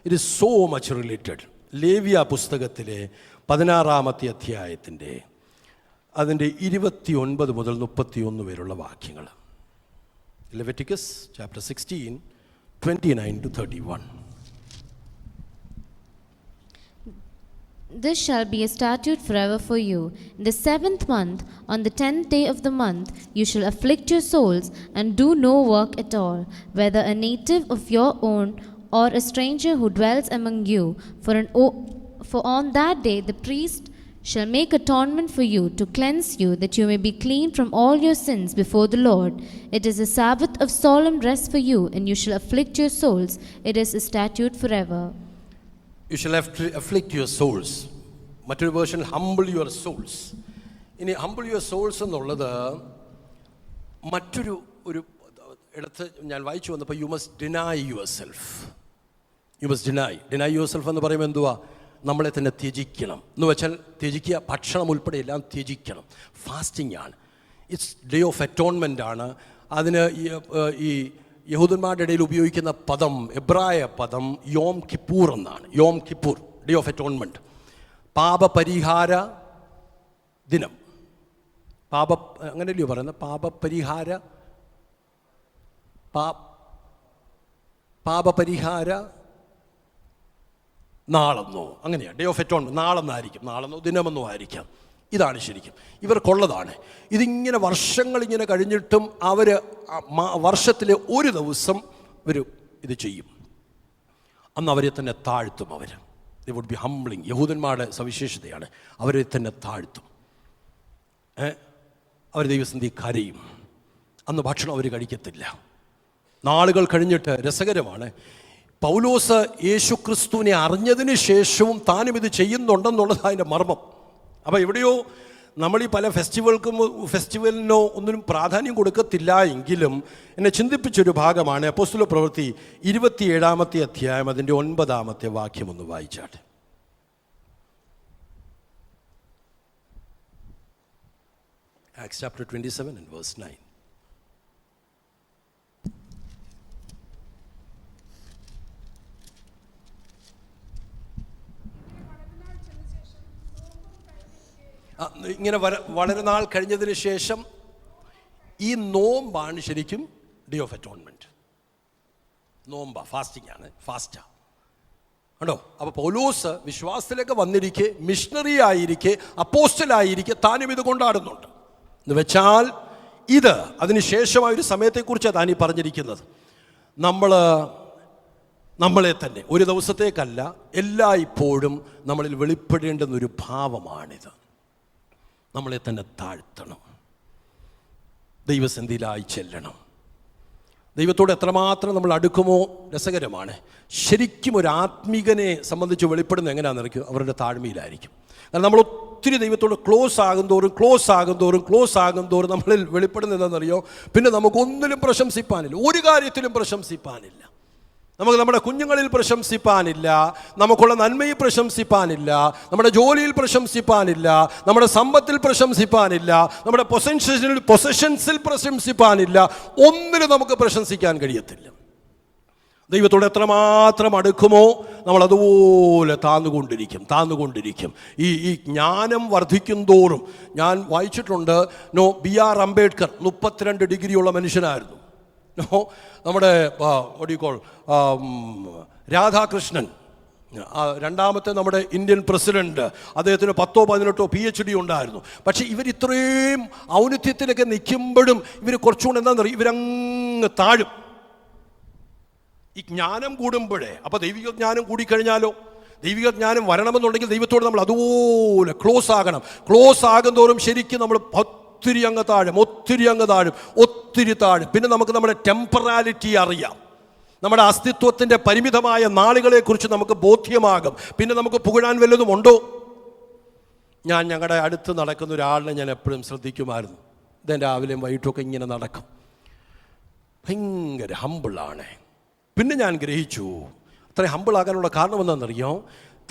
it is so much related. ലേവ്യ പുസ്തകത്തിലെ 16-ാമത്തെ അധ്യായത്തിൻ്റെ അതിൻ്റെ 29 മുതൽ 31 വരെയുള്ള വാക്യങ്ങൾ. Leviticus chapter 16, 29 to 31. This shall be a statute forever for you. In the 7th month, on the 10th day of the month, you shall afflict your souls and do no work at all, whether a native of your own or a stranger who dwells among you. For on that day the priest shall make atonement for you to cleanse you, that you may be clean from all your sins before the Lord. It is a Sabbath of solemn rest for you, and you shall afflict your souls. It is a statute forever. You shall afflict your souls. മറ്റൊരു version humble your souls. ഇനി humble your souls എന്നുള്ളത് മറ്റൊരു ഇടത്ത് ഞാൻ വായിച്ചു വന്നപ്പോൾ, you must deny your self. You must deny your self എന്ന് പറയുമ്പോൾ എന്തുവാ? നമ്മളെ തന്നെ ത്യജിക്കണം എന്ന് വെച്ചാൽ, ത്യജിക്കുക, ഭക്ഷണം ഉൾപ്പെടെ എല്ലാം ത്യജിക്കണം. ഫാസ്റ്റിംഗ് ആണ്. ഇറ്റ്സ് ഡേ ഓഫ് അറ്റോൺമെൻ്റ് ആണ്. അതിന് ഈ യഹൂദന്മാരുടെ ഇടയിൽ ഉപയോഗിക്കുന്ന പദം, എബ്രായ പദം യോം കിപ്പൂർ എന്നാണ്. യോം കിപ്പൂർ, ഡേ ഓഫ് അറ്റോൺമെൻറ്റ്, പാപപരിഹാര ദിനം. അങ്ങനെയല്ലയോ പറയുന്നത്? പാപപരിഹാര പാപപരിഹാര നാളെന്നോ, അങ്ങനെയാണ്. ഡേ ഓഫ് അറ്റോൺമെന്റ് നാളെന്നായിരിക്കും, നാളെന്നോ ദിനമെന്നോ ആയിരിക്കാം. ഇതാണ് ശരിക്കും ഇവർക്കുള്ളതാണ്. ഇതിങ്ങനെ വർഷങ്ങളിങ്ങനെ കഴിഞ്ഞിട്ടും അവർ വർഷത്തിലെ ഒരു ദിവസം ഇവർ ഇത് ചെയ്യും. അന്ന് അവരെ തന്നെ താഴ്ത്തും. They would be humbling. യഹൂദന്മാരുടെ സവിശേഷതയാണ്, അവരെ തന്നെ താഴ്ത്തും. അവർ ദൈവസന്ധി കരയും. അന്ന് ഭക്ഷണം അവർ കഴിക്കത്തില്ല. നാളുകൾ കഴിഞ്ഞിട്ട് രസകരമാണ്, പൗലോസ് യേശുക്രിസ്തുവിനെ അറിഞ്ഞതിന് ശേഷവും താനും ഇത് ചെയ്യുന്നുണ്ടെന്നുള്ളത് അതിൻ്റെ മർമ്മം. അപ്പോൾ എവിടെയോ നമ്മൾ ഈ പല ഫെസ്റ്റിവലിനോ ഒന്നിനും പ്രാധാന്യം കൊടുക്കത്തില്ല എങ്കിലും എന്നെ ചിന്തിപ്പിച്ചൊരു ഭാഗമാണ് അപ്പോസ്തല പ്രവൃത്തി 27-ാമത്തെ അധ്യായം അതിൻ്റെ 9-ാമത്തെ വാക്യം ഒന്ന് വായിച്ചാട്ടെ. Acts chapter 27 and verse 9. ഇങ്ങനെ വളരെ നാൾ കഴിഞ്ഞതിന് ശേഷം ഈ നോമ്പാണ് ശരിക്കും ഡേ ഓഫ് അറ്റോൺമെൻറ്റ്. നോമ്പാ, ഫാസ്റ്റിംഗ് ആണ്, ഫാസ്റ്റാ കണ്ടോ. അപ്പോൾ പൗലോസ് വിശ്വാസത്തിലേക്ക് വന്നിരിക്കെ, മിഷണറി ആയിരിക്കെ, അപ്പോസ്റ്റലായിരിക്കെ താനും ഇത് കൊണ്ടാടുന്നുണ്ട്. എന്ന് വെച്ചാൽ ഇത് അതിനുശേഷമായൊരു സമയത്തെക്കുറിച്ചാണ് താനീ പറഞ്ഞിരിക്കുന്നത്. നമ്മളെ തന്നെ ഒരു ദിവസത്തേക്കല്ല, എല്ലായ്പ്പോഴും നമ്മളിൽ വെളിപ്പെടേണ്ടുന്നൊരു ഭാവമാണിത്. നമ്മളെ തന്നെ താഴ്ത്തണം, ദൈവസന്നിധിയിലായി ചെല്ലണം. ദൈവത്തോട് എത്രമാത്രം നമ്മൾ അടുക്കുമോ രസകരമാണ്. ശരിക്കും ഒരു ആത്മീകനെ സംബന്ധിച്ച് വെളിപ്പെടുന്നത് എങ്ങനെയാണെന്ന് അറിയിക്കും, അവരുടെ താഴ്മയിലായിരിക്കും. കാരണം നമ്മൾ ഒത്തിരി ദൈവത്തോട് ക്ലോസ് ആകും തോറും നമ്മളിൽ വെളിപ്പെടുന്നത് എന്താണെന്നറിയോ, പിന്നെ നമുക്കൊന്നിലും പ്രശംസിപ്പാനില്ല, ഒരു കാര്യത്തിലും പ്രശംസിപ്പാനില്ല. നമുക്ക് നമ്മുടെ കുഞ്ഞുങ്ങളിൽ പ്രശംസിപ്പാനില്ല, നമുക്കുള്ള നന്മയിൽ പ്രശംസിപ്പാനില്ല, നമ്മുടെ ജോലിയിൽ പ്രശംസിപ്പാനില്ല, നമ്മുടെ സമ്പത്തിൽ പ്രശംസിപ്പാനില്ല, നമ്മുടെ പൊസഷൻസിൽ പ്രശംസിപ്പാനില്ല. ഒന്നിനും നമുക്ക് പ്രശംസിക്കാൻ കഴിയത്തില്ല. ദൈവത്തോട് എത്രമാത്രം അടുക്കുമോ നമ്മൾ അതുപോലെ താന്നുകൊണ്ടിരിക്കും. ഈ ജ്ഞാനം വർദ്ധിക്കും തോറും, ഞാൻ വായിച്ചിട്ടുണ്ട്, BR അംബേദ്കർ 32 ഡിഗ്രിയുള്ള മനുഷ്യനായിരുന്നു. നമ്മുടെ രാധാകൃഷ്ണൻ, രണ്ടാമത്തെ നമ്മുടെ ഇന്ത്യൻ പ്രസിഡന്റ്, അദ്ദേഹത്തിന് 10-18 PhD ഉണ്ടായിരുന്നു. പക്ഷേ ഇവരിത്രയും ഔന്നത്യത്തിലൊക്കെ നിൽക്കുമ്പോഴും ഇവർ കുറച്ചുകൂടെ എന്താണെന്നറിയും, ഇവരങ്ങ് താഴും. ഈ ജ്ഞാനം കൂടുമ്പോഴേ, അപ്പോൾ ദൈവിക ജ്ഞാനം കൂടിക്കഴിഞ്ഞാലോ, ദൈവിക ജ്ഞാനം വരണമെന്നുണ്ടെങ്കിൽ ദൈവത്തോട് നമ്മൾ അതുപോലെ ക്ലോസ് ആകും തോറും ശരിക്കും നമ്മൾ ഒത്തിരി അങ്ങ് താഴും. പിന്നെ നമുക്ക് നമ്മുടെ ടെമ്പറാലിറ്റി അറിയാം, നമ്മുടെ അസ്തിത്വത്തിൻ്റെ പരിമിതമായ നാളുകളെക്കുറിച്ച് നമുക്ക് ബോധ്യമാകും. പിന്നെ നമുക്ക് പുകഴാൻ വല്ലതും ഉണ്ടോ? ഞങ്ങളുടെ അടുത്ത് നടക്കുന്ന ഒരാളിനെ ഞാൻ എപ്പോഴും ശ്രദ്ധിക്കുമായിരുന്നു. ഇതെൻ്റെ രാവിലെയും വൈകിട്ടൊക്കെ ഇങ്ങനെ നടക്കും, ഭയങ്കര ഹമ്പിളാണ്. പിന്നെ ഞാൻ ഗ്രഹിച്ചു അത്രയും ഹമ്പിളാകാനുള്ള കാരണം എന്താണെന്നറിയോ,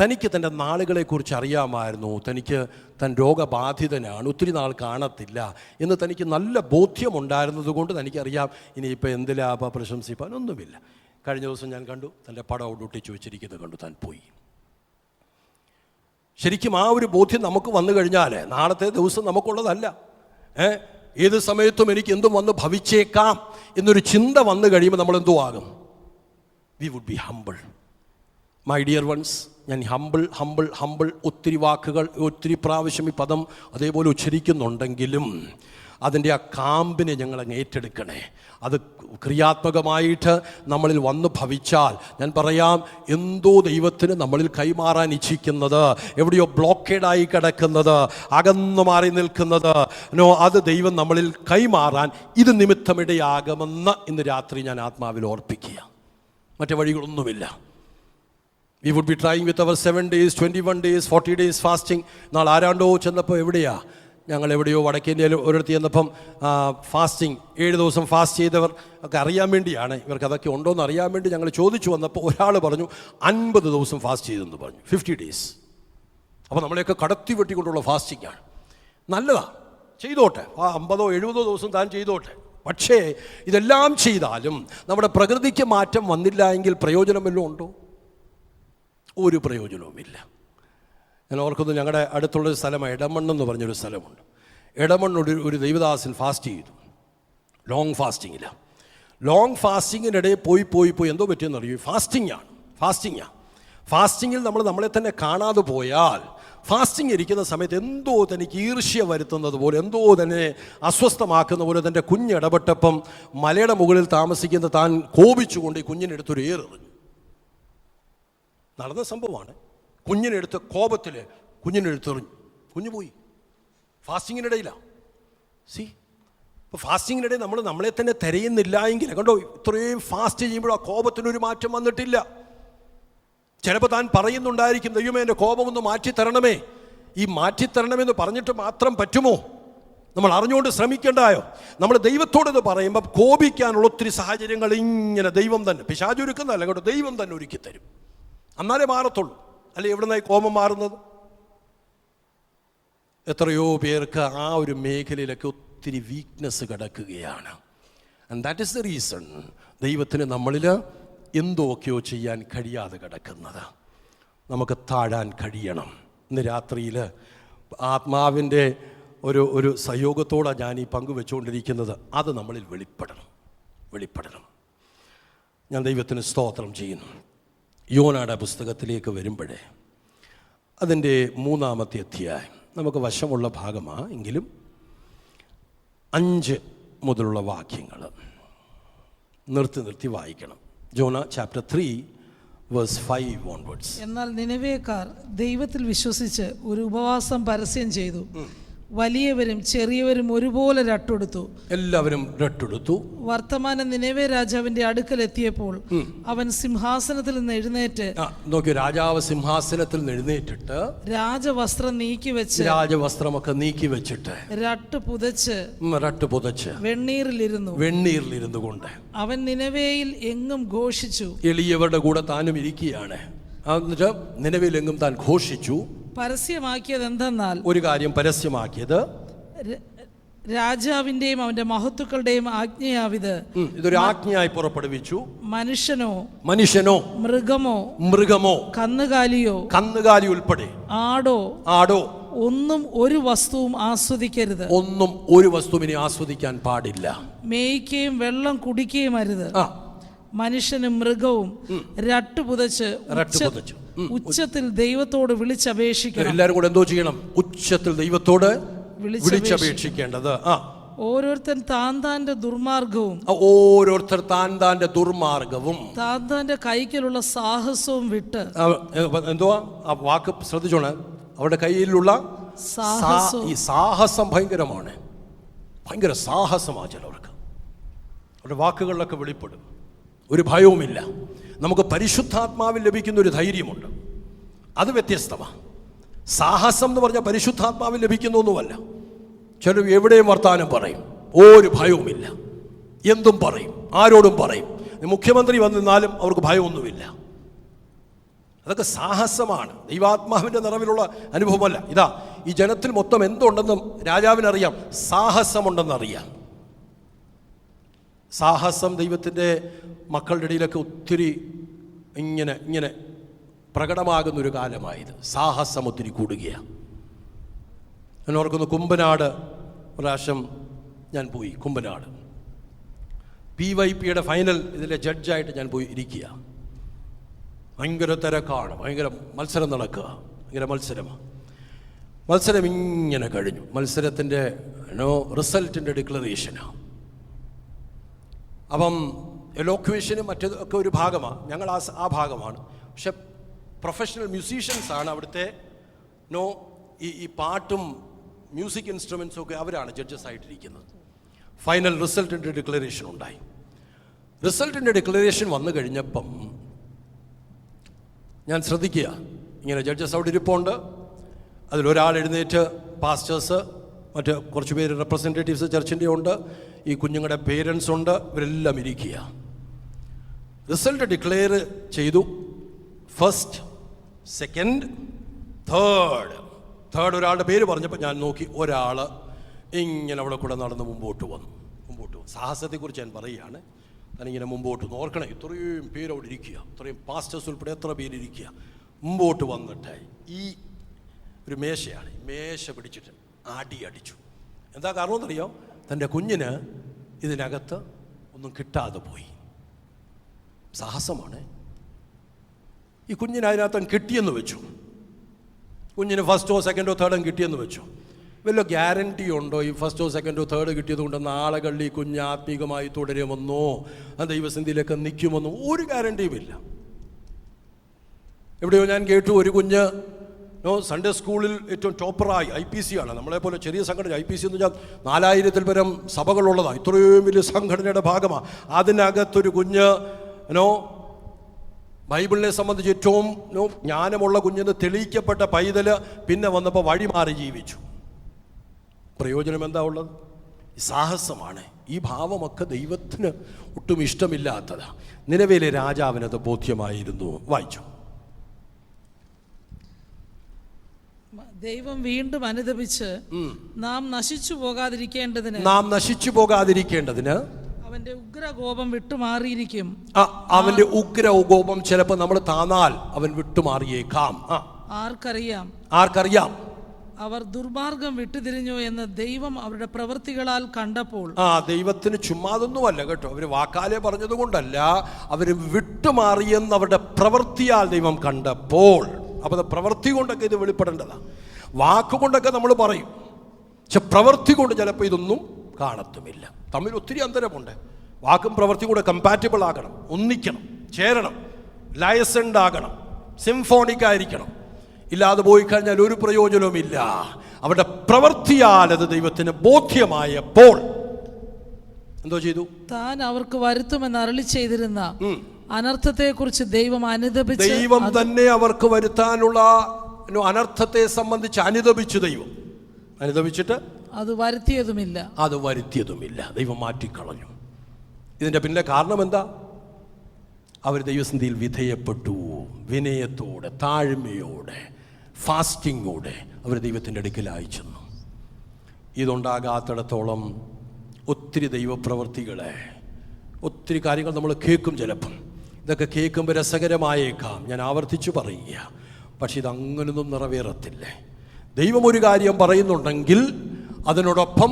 തനിക്ക് തൻ്റെ നാളുകളെക്കുറിച്ച് അറിയാമായിരുന്നു. തനിക്ക് താൻ രോഗബാധിതനാണ്, ഒത്തിരി നാൾ കാണത്തില്ല എന്ന് തനിക്ക് നല്ല ബോധ്യമുണ്ടായിരുന്നത് കൊണ്ട് തനിക്കറിയാം ഇനിയിപ്പോൾ എന്തിലാ പ്രശംസിപ്പാനൊന്നുമില്ല. കഴിഞ്ഞ ദിവസം ഞാൻ കണ്ടു, തൻ്റെ പടം ഒട്ടിച്ചു വെച്ചിരിക്കുന്നത് കണ്ടു, താൻ പോയി. ശരിക്കും ആ ഒരു ബോധ്യം നമുക്ക് വന്നു കഴിഞ്ഞാൽ നാളത്തെ ദിവസം നമുക്കുള്ളതല്ല. ഏത് സമയത്തും എനിക്ക് എന്തും വന്ന് ഭവിച്ചേക്കാം എന്നൊരു ചിന്ത വന്നു കഴിയുമ്പോൾ നമ്മൾ എന്തോ ആകും, we would be humble. My dear ones, ഞാൻ ഹംബിൾ ഒത്തിരി വാക്കുകൾ, ഒത്തിരി പ്രാവശ്യം ഈ പദം അതേപോലെ ഉച്ചരിക്കുന്നുണ്ടെങ്കിലും അതിൻ്റെ ആ കാമ്പിനെ ഞങ്ങളങ്ങ് ഏറ്റെടുക്കണേ. അത് ക്രിയാത്മകമായിട്ട് നമ്മളിൽ വന്നു ഭവിച്ചാൽ ഞാൻ പറയാം, എന്തോ ദൈവത്തിന് നമ്മളിൽ കൈമാറാൻ ഇച്ഛിക്കുന്നത്, എവിടെയോ ബ്ലോക്കേഡായി കിടക്കുന്നത്, അകന്നു മാറി നിൽക്കുന്നത്, അത് ദൈവം നമ്മളിൽ കൈമാറാൻ ഇത് നിമിത്തമിടയാകുമെന്ന് ഇന്ന് രാത്രി ഞാൻ ആത്മാവിൽ ഓർപ്പിക്കുക. മറ്റു വഴികളൊന്നുമില്ല. We would be trying with our 7 days, 21 days, 40 days fasting. നാളെ ആരാണ്ടോ ചെന്നപ്പോൾ ഞങ്ങൾ എവിടെയോ വടക്കേ ഇന്ത്യയിൽ ഒരിടത്ത് ചെന്നപ്പം ഫാസ്റ്റിംഗ് 7 ദിവസം ഫാസ്റ്റ് ചെയ്തവർ ഒക്കെ അറിയാൻ വേണ്ടിയാണ്, ഇവർക്ക് അതൊക്കെ ഉണ്ടോ എന്ന് അറിയാൻ വേണ്ടി ഞങ്ങൾ ചോദിച്ചു വന്നപ്പോൾ ഒരാൾ പറഞ്ഞു 50 ദിവസം ഫാസ്റ്റ് ചെയ്തെന്ന് പറഞ്ഞു, 50 days. അപ്പോൾ നമ്മളെയൊക്കെ കടത്തി വെട്ടിക്കൊണ്ടുള്ള ഫാസ്റ്റിംഗ് ആണ്. നല്ലതാണ്, ചെയ്തോട്ടെ, 50 70 ദിവസം താൻ ചെയ്തോട്ടെ. പക്ഷേ ഇതെല്ലാം ചെയ്താലും നമ്മുടെ പ്രകൃതിക്ക് മാറ്റം വന്നില്ല എങ്കിൽ പ്രയോജനം വല്ലതും ഉണ്ടോ? ഒരു പ്രയോജനവുമില്ല. ഞാൻ ഓർക്കുന്നു, ഞങ്ങളുടെ അടുത്തുള്ളൊരു സ്ഥലമാണ് എടമണ്ണെന്ന് പറഞ്ഞൊരു സ്ഥലമുണ്ട്. എടമണ്ണൊരു ദൈവദാസൻ ഫാസ്റ്റ് ചെയ്തു, ലോങ് ഫാസ്റ്റിങ്ങില്ല. ലോങ് ഫാസ്റ്റിങ്ങിനിടെ പോയി എന്തോ പറ്റിയെന്നറിയൂ, ഫാസ്റ്റിങ്ങിൽ നമ്മൾ നമ്മളെ തന്നെ കാണാതെ പോയാൽ, ഫാസ്റ്റിംഗ് ഇരിക്കുന്ന സമയത്ത് എന്തോ തനിക്ക് ഈർഷ്യ വരുത്തുന്നത് പോലെ, എന്തോ തന്നെ അസ്വസ്ഥമാക്കുന്ന പോലെ തൻ്റെ കുഞ്ഞിടപെട്ടപ്പം മലയുടെ മുകളിൽ താമസിക്കുന്ന താൻ കോപിച്ചുകൊണ്ട് ഈ കുഞ്ഞിനെടുത്തൊരു ഏറെറിഞ്ഞു. നടന്ന സംഭവമാണ്. കുഞ്ഞിനെടുത്ത് കോപത്തിൽ കുഞ്ഞിനെടുത്തെറിഞ്ഞു. കുഞ്ഞു പോയി. ഫാസ്റ്റിങ്ങിനിടയിലാണ്. ഇപ്പോൾ ഫാസ്റ്റിങ്ങിനിടയിൽ നമ്മൾ നമ്മളെ തന്നെ തിരയുന്നില്ല എങ്കിൽ, കണ്ടോ, ഇത്രയും ഫാസ്റ്റ് ചെയ്യുമ്പോൾ ആ കോപത്തിനൊരു മാറ്റം വന്നിട്ടില്ല. ചിലപ്പോൾ താൻ പറയുന്നുണ്ടായിരിക്കും, ദൈവമേ എൻ്റെ കോപമൊന്ന് മാറ്റിത്തരണമേ. ഈ മാറ്റിത്തരണമെന്ന് പറഞ്ഞിട്ട് മാത്രം പറ്റുമോ? നമ്മൾ അറിഞ്ഞുകൊണ്ട് ശ്രമിക്കേണ്ടായോ? നമ്മൾ ദൈവത്തോടത് പറയുമ്പോൾ കോപിക്കാനുള്ള ഒത്തിരി സാഹചര്യങ്ങൾ ഇങ്ങനെ ദൈവം തന്നെ, പിശാച് ഒരുക്കുന്നതല്ല കേട്ടോ, ദൈവം തന്നെ ഒരുക്കി തരും. എന്നാലേ മാറത്തുള്ളൂ. അല്ലെ എവിടെ നിന്നായി കോപം മാറുന്നത്? എത്രയോ പേർക്ക് ആ ഒരു മേഖലയിലൊക്കെ ഒത്തിരി വീക്ക്നെസ് കിടക്കുകയാണ്. And that is the reason ദൈവത്തിന് നമ്മളിൽ എന്തൊക്കെയോ ചെയ്യാൻ കഴിയാതെ കിടക്കുന്നത്. നമുക്ക് താഴാൻ കഴിയണം. ഇന്ന് രാത്രിയിൽ ആത്മാവിൻ്റെ ഒരു സഹയോഗത്തോടാണ് ഞാൻ ഈ പങ്കുവെച്ചുകൊണ്ടിരിക്കുന്നത്. അത് നമ്മളിൽ വെളിപ്പെടണം. ഞാൻ ദൈവത്തിന് സ്തോത്രം ചെയ്യുന്നു. യോനയുടെ പുസ്തകത്തിലേക്ക് വരുമ്പോഴേ അതിൻ്റെ 3-ാമത്തെ അധ്യായം നമുക്ക് വശമുള്ള ഭാഗമാണ്, എങ്കിലും 5 മുതലുള്ള വാക്യങ്ങൾ നിർത്തി വായിക്കണം. Jonah chapter 3 verse 5 onwards. എന്നാൽ നിനവേക്കാർ ദൈവത്തിൽ വിശ്വസിച്ച് ഒരു ഉപവാസം പരസ്യം ചെയ്തു. വലിയവരും ചെറിയവരും ഒരുപോലെ രട്ടെടുത്തു. എല്ലാവരും രട്ടെടുത്തു. വർത്തമാനം നിനവേ രാജാവിന്റെ അടുക്കൽ എത്തിയപ്പോൾ അവൻ സിംഹാസനത്തിൽ നിന്ന് എഴുന്നേറ്റ് നോക്കി, രാജാവ് സിംഹാസനത്തിൽ നിന്ന് എഴുന്നേറ്റിട്ട് രാജവസ്ത്രമൊക്കെ നീക്കി വെച്ചിട്ട് രട്ട് പുതച്ച് വെണ്ണീറിലിരുന്നു കൊണ്ട് അവൻ നിനവേയിൽ എങ്ങും ഘോഷിച്ചു. എളിയവരുടെ കൂടെ താനും ഇരിക്കുകയാണ്. എന്നിട്ട് നിനവേൽ എങ്ങും താൻ ഘോഷിച്ചു. പരസ്യമാക്കിയത് എന്തെന്നാൽ, ഒരു കാര്യം പരസ്യമാക്കിയത്, രാജാവിന്റെയും അവന്റെ മഹത്തുക്കളുടെയും ആജ്ഞയാവിത്. ഇതൊരു ആജ്ഞയായി പുറപ്പെടുവിച്ചു. മനുഷ്യനോ മൃഗമോ കന്നുകാലി ഉൾപ്പെടെ ആടോ ഒന്നും ഒരു വസ്തുവും ആസ്വദിക്കരുത്. ഇനി ആസ്വദിക്കാൻ പാടില്ല. മേയ്ക്കുകയും വെള്ളം കുടിക്കുകയും അരുത്. മനുഷ്യനും മൃഗവും രട്ടുപുതച്ച് ഉച്ചത്തിൽ ദൈവത്തോട് വിളിച്ചപേക്ഷിക്കണം. എല്ലാവരും കൂടെ എന്തോ ചെയ്യണം? ഉച്ചത്തിൽ ദൈവത്തോട് വിളിച്ചപേക്ഷിക്കേണ്ടത്. ഓരോരുത്തർ താന്താന്റെ ദുർമാർഗവും താന്താന്റെ കൈക്കലുള്ള സാഹസവും വിട്ട്, എന്തുവാ ആ വാക്ക് ശ്രദ്ധിച്ചോണേ, അവരുടെ കയ്യിലുള്ള ഈ സാഹസം ഭയങ്കരമാണ്. ഭയങ്കര സാഹസമാണ് ചിലവർക്ക്. അവരുടെ വാക്കുകളിലൊക്കെ വെളിപ്പെടും. ഒരു ഭയവുമില്ല. നമുക്ക് പരിശുദ്ധാത്മാവിൽ ലഭിക്കുന്ന ഒരു ധൈര്യമുണ്ട്, അത് വ്യത്യസ്തമാണ്. സാഹസം എന്ന് പറഞ്ഞാൽ പരിശുദ്ധാത്മാവിൽ ലഭിക്കുന്ന ഒന്നുമല്ല. ചിലർ എവിടെയും വർത്താനം പറയും, ഒരു ഭയവുമില്ല, എന്തും പറയും, ആരോടും പറയും. മുഖ്യമന്ത്രി വന്നിരുന്നാലും അവർക്ക് ഭയമൊന്നുമില്ല. അതൊക്കെ സാഹസമാണ്, ദൈവാത്മാവിൻ്റെ നിറവിലുള്ള അനുഭവമല്ല. ഇതാ, ഈ ജനത്തിൽ മൊത്തം എന്തുണ്ടെന്നും രാജാവിനറിയാം, സാഹസമുണ്ടെന്നറിയാം. സാഹസം ദൈവത്തിൻ്റെ മക്കളുടെ ഇടയിലൊക്കെ ഒത്തിരി ഇങ്ങനെ പ്രകടമാകുന്നൊരു കാലമായത്. സാഹസം ഒത്തിരി കൂടുകയാണ്. ഞാൻ ഓർക്കുന്നു, കുമ്പനാട് പ്രാവശ്യം ഞാൻ പോയി. കുമ്പനാട് PYPയുടെ ഫൈനൽ ഇതിലെ ജഡ്ജായിട്ട് ഞാൻ പോയി ഇരിക്കുക. ഭയങ്കര തിരക്കാണ്, ഭയങ്കര മത്സരം നടക്കുക, ഭയങ്കര മത്സരം ഇങ്ങനെ കഴിഞ്ഞു. മത്സരത്തിൻ്റെ റിസൾട്ടിൻ്റെ ഡിക്ലറേഷനാണ്. അപ്പം എലോക്വേഷനും മറ്റൊക്കെ ഒരു ഭാഗമാണ്, ഞങ്ങൾ ആ ഭാഗമാണ്. പക്ഷെ പ്രൊഫഷണൽ മ്യൂസീഷ്യൻസാണ് അവിടുത്തെ. ഈ പാട്ടും മ്യൂസിക് ഇൻസ്ട്രുമെൻസും ഒക്കെ അവരാണ് ജഡ്ജസ് ആയിട്ടിരിക്കുന്നത്. ഫൈനൽ റിസൾട്ടിൻ്റെ ഡിക്ലറേഷൻ ഉണ്ടായി. റിസൾട്ടിൻ്റെ ഡിക്ലറേഷൻ വന്നു കഴിഞ്ഞപ്പം ഞാൻ ശ്രദ്ധിക്കുക, ഇങ്ങനെ ജഡ്ജസ് അവിടെ ഇരിപ്പുണ്ട്. അതിലൊരാൾ എഴുന്നേറ്റ്, പാസ്റ്റേഴ്സ്, മറ്റ് കുറച്ച് പേര് റെപ്രസെൻറ്റേറ്റീവ്സ് ചർച്ചിൻ്റെ ഉണ്ട്, ഈ കുഞ്ഞുങ്ങളുടെ പേരൻസ് ഉണ്ട്, ഇവരെല്ലാം ഇരിക്കുക. റിസൾട്ട് ഡിക്ലെയർ ചെയ്തു. ഫസ്റ്റ്, സെക്കൻഡ്, തേർഡ് ഒരാളുടെ പേര് പറഞ്ഞപ്പോൾ ഞാൻ നോക്കി, ഒരാൾ ഇങ്ങനെ അവിടെ കൂടെ നടന്ന് മുമ്പോട്ട് വന്നു. സാഹസത്തെക്കുറിച്ച് ഞാൻ പറയുകയാണ്. ഞാനിങ്ങനെ മുമ്പോട്ട് നോക്കണേ, ഇത്രയും പേര് അവിടെ ഇരിക്കുക, ഇത്രയും പാസ്റ്റേഴ്സ് ഉൾപ്പെടെ എത്ര പേരിരിക്കുക. മുമ്പോട്ട് വന്നിട്ട് ഈ ഒരു മേശയാണ്, മേശ പിടിച്ചിട്ട് അടിച്ചു. എന്താ കാരണം എന്നറിയോ? തൻ്റെ കുഞ്ഞിന് ഇതിനകത്ത് ഒന്നും കിട്ടാതെ പോയി. സാഹസമാണ്. ഈ കുഞ്ഞിന് അതിനകത്ത് കിട്ടിയെന്ന് വെച്ചു, കുഞ്ഞിന് ഫസ്റ്റോ സെക്കൻഡോ തേർഡോ കിട്ടിയെന്ന് വെച്ചു. വല്ല ഗ്യാരണ്ടി ഉണ്ടോ ഈ ഫസ്റ്റോ സെക്കൻഡോ തേർഡ് കിട്ടിയത് കൊണ്ട് നാളുകളിൽ ഈ കുഞ്ഞ് ആത്മീകമായി തുടരുമെന്നോ ദൈവസന്നിധിയിലൊക്കെ നിൽക്കുമെന്നോ ഒരു ഗ്യാരണ്ടിയുമില്ല. എവിടെയോ ഞാൻ കേട്ടു, ഒരു കുഞ്ഞ് സൺഡേ സ്കൂളിൽ ഏറ്റവും ടോപ്പറായി, IPC ആണ്, നമ്മളെപ്പോലെ ചെറിയ സംഘടന. IPC എന്ന് വെച്ചാൽ 4000-ൽ പരം സഭകളുള്ളതാണ്, ഇത്രയും വലിയ സംഘടനയുടെ ഭാഗമാണ്. അതിനകത്തൊരു കുഞ്ഞ് ബൈബിളിനെ സംബന്ധിച്ച് ഏറ്റവും ജ്ഞാനമുള്ള കുഞ്ഞെന്ന് തെളിയിക്കപ്പെട്ട പൈതൽ പിന്നെ വന്നപ്പോൾ വഴിമാറി ജീവിച്ചു. പ്രയോജനം എന്താ ഉള്ളത്? സാഹസമാണ്. ഈ ഭാവമൊക്കെ ദൈവത്തിന് ഒട്ടും ഇഷ്ടമില്ലാത്തതാ. നിനവേലെ രാജാവിനത് ബോധ്യമായിരുന്നു. വായിച്ചു. ദൈവം വീണ്ടും അനുതപിച്ച് നാം നശിച്ചു പോകാതിരിക്കേണ്ടതിന് അവന്റെ ഉഗ്രകോപം വിട്ടുമാറിയിരിക്കും. അവന്റെ ഉഗ്രകോപം ചിലപ്പോൾ നമ്മൾ താന്നാൽ അവൻ വിട്ടുമാറിയേക്കാം. ആർക്കറിയാം? അവർ ദുർമാർഗം വിട്ടുതിരിഞ്ഞു എന്ന് ദൈവം അവരുടെ പ്രവൃത്തികളാൽ കണ്ടപ്പോൾ. ദൈവത്തിന് ചുമ്മാതൊന്നുമല്ല കേട്ടോ, അവര് വാക്കാലെ പറഞ്ഞത് കൊണ്ടല്ല, അവര് വിട്ടുമാറിയെന്ന് അവരുടെ പ്രവൃത്തിയാൽ ദൈവം കണ്ടപ്പോൾ. അപ്പോൾ പ്രവൃത്തി കൊണ്ടൊക്കെ ഇത് വെളിപ്പെടേണ്ടതാണ്. വാക്കുകൊണ്ടൊക്കെ നമ്മൾ പറയും, പക്ഷെ പ്രവൃത്തി കൊണ്ട് ചിലപ്പോൾ ഇതൊന്നും കാണത്തുമില്ല. തമ്മിൽ ഒത്തിരി അന്തരമുണ്ട്. വാക്കും പ്രവൃത്തി കൂടെ കമ്പാറ്റബിൾ ആകണം, ഒന്നിക്കണം, ചേരണം, ലയസൻഡ് ആകണം, സിംഫോണിക് ആയിരിക്കണം. ഇല്ലാതെ പോയി കഴിഞ്ഞാൽ ഒരു പ്രയോജനവുമില്ല. അവരുടെ പ്രവൃത്തിയാൽ അത് ദൈവത്തിന് ബോധ്യമായപ്പോൾ എന്തോ ചെയ്തു? താൻ അവർക്ക് വരുത്തുമെന്ന് അരുളി ചെയ്തിരുന്ന അനർത്ഥത്തെ കുറിച്ച് ദൈവം തന്നെ അവർക്ക് വരുത്താനുള്ള അനർത്ഥത്തെ സംബന്ധിച്ച് അനുതപിച്ചു. ദൈവം അനുതപിച്ചിട്ട് അത് വരുത്തിയതുമില്ല. ദൈവം മാറ്റിക്കളഞ്ഞു. ഇതിന്റെ പിന്നെ കാരണം എന്താ? അവർ ദൈവസന്നിധിയിൽ വിധേയപ്പെട്ടു. വിനയത്തോടെ, താഴ്മയോടെ, ഫാസ്റ്റിങ്ങോടെ അവർ ദൈവത്തിൻ്റെ അടുക്കലായി ചെന്നു. ഇതുണ്ടാകാത്തിടത്തോളം ഒത്തിരി ദൈവപ്രവൃത്തികളെ, ഒത്തിരി കാര്യങ്ങൾ നമ്മൾ കേൾക്കും. ചിലപ്പം ഇതൊക്കെ കേൾക്കുമ്പോൾ രസകരമായേക്കാം, ഞാൻ ആവർത്തിച്ചു പറയുക. പക്ഷെ ഇതങ്ങനൊന്നും നിറവേറത്തില്ലേ. ദൈവം ഒരു കാര്യം പറയുന്നുണ്ടെങ്കിൽ അതിനോടൊപ്പം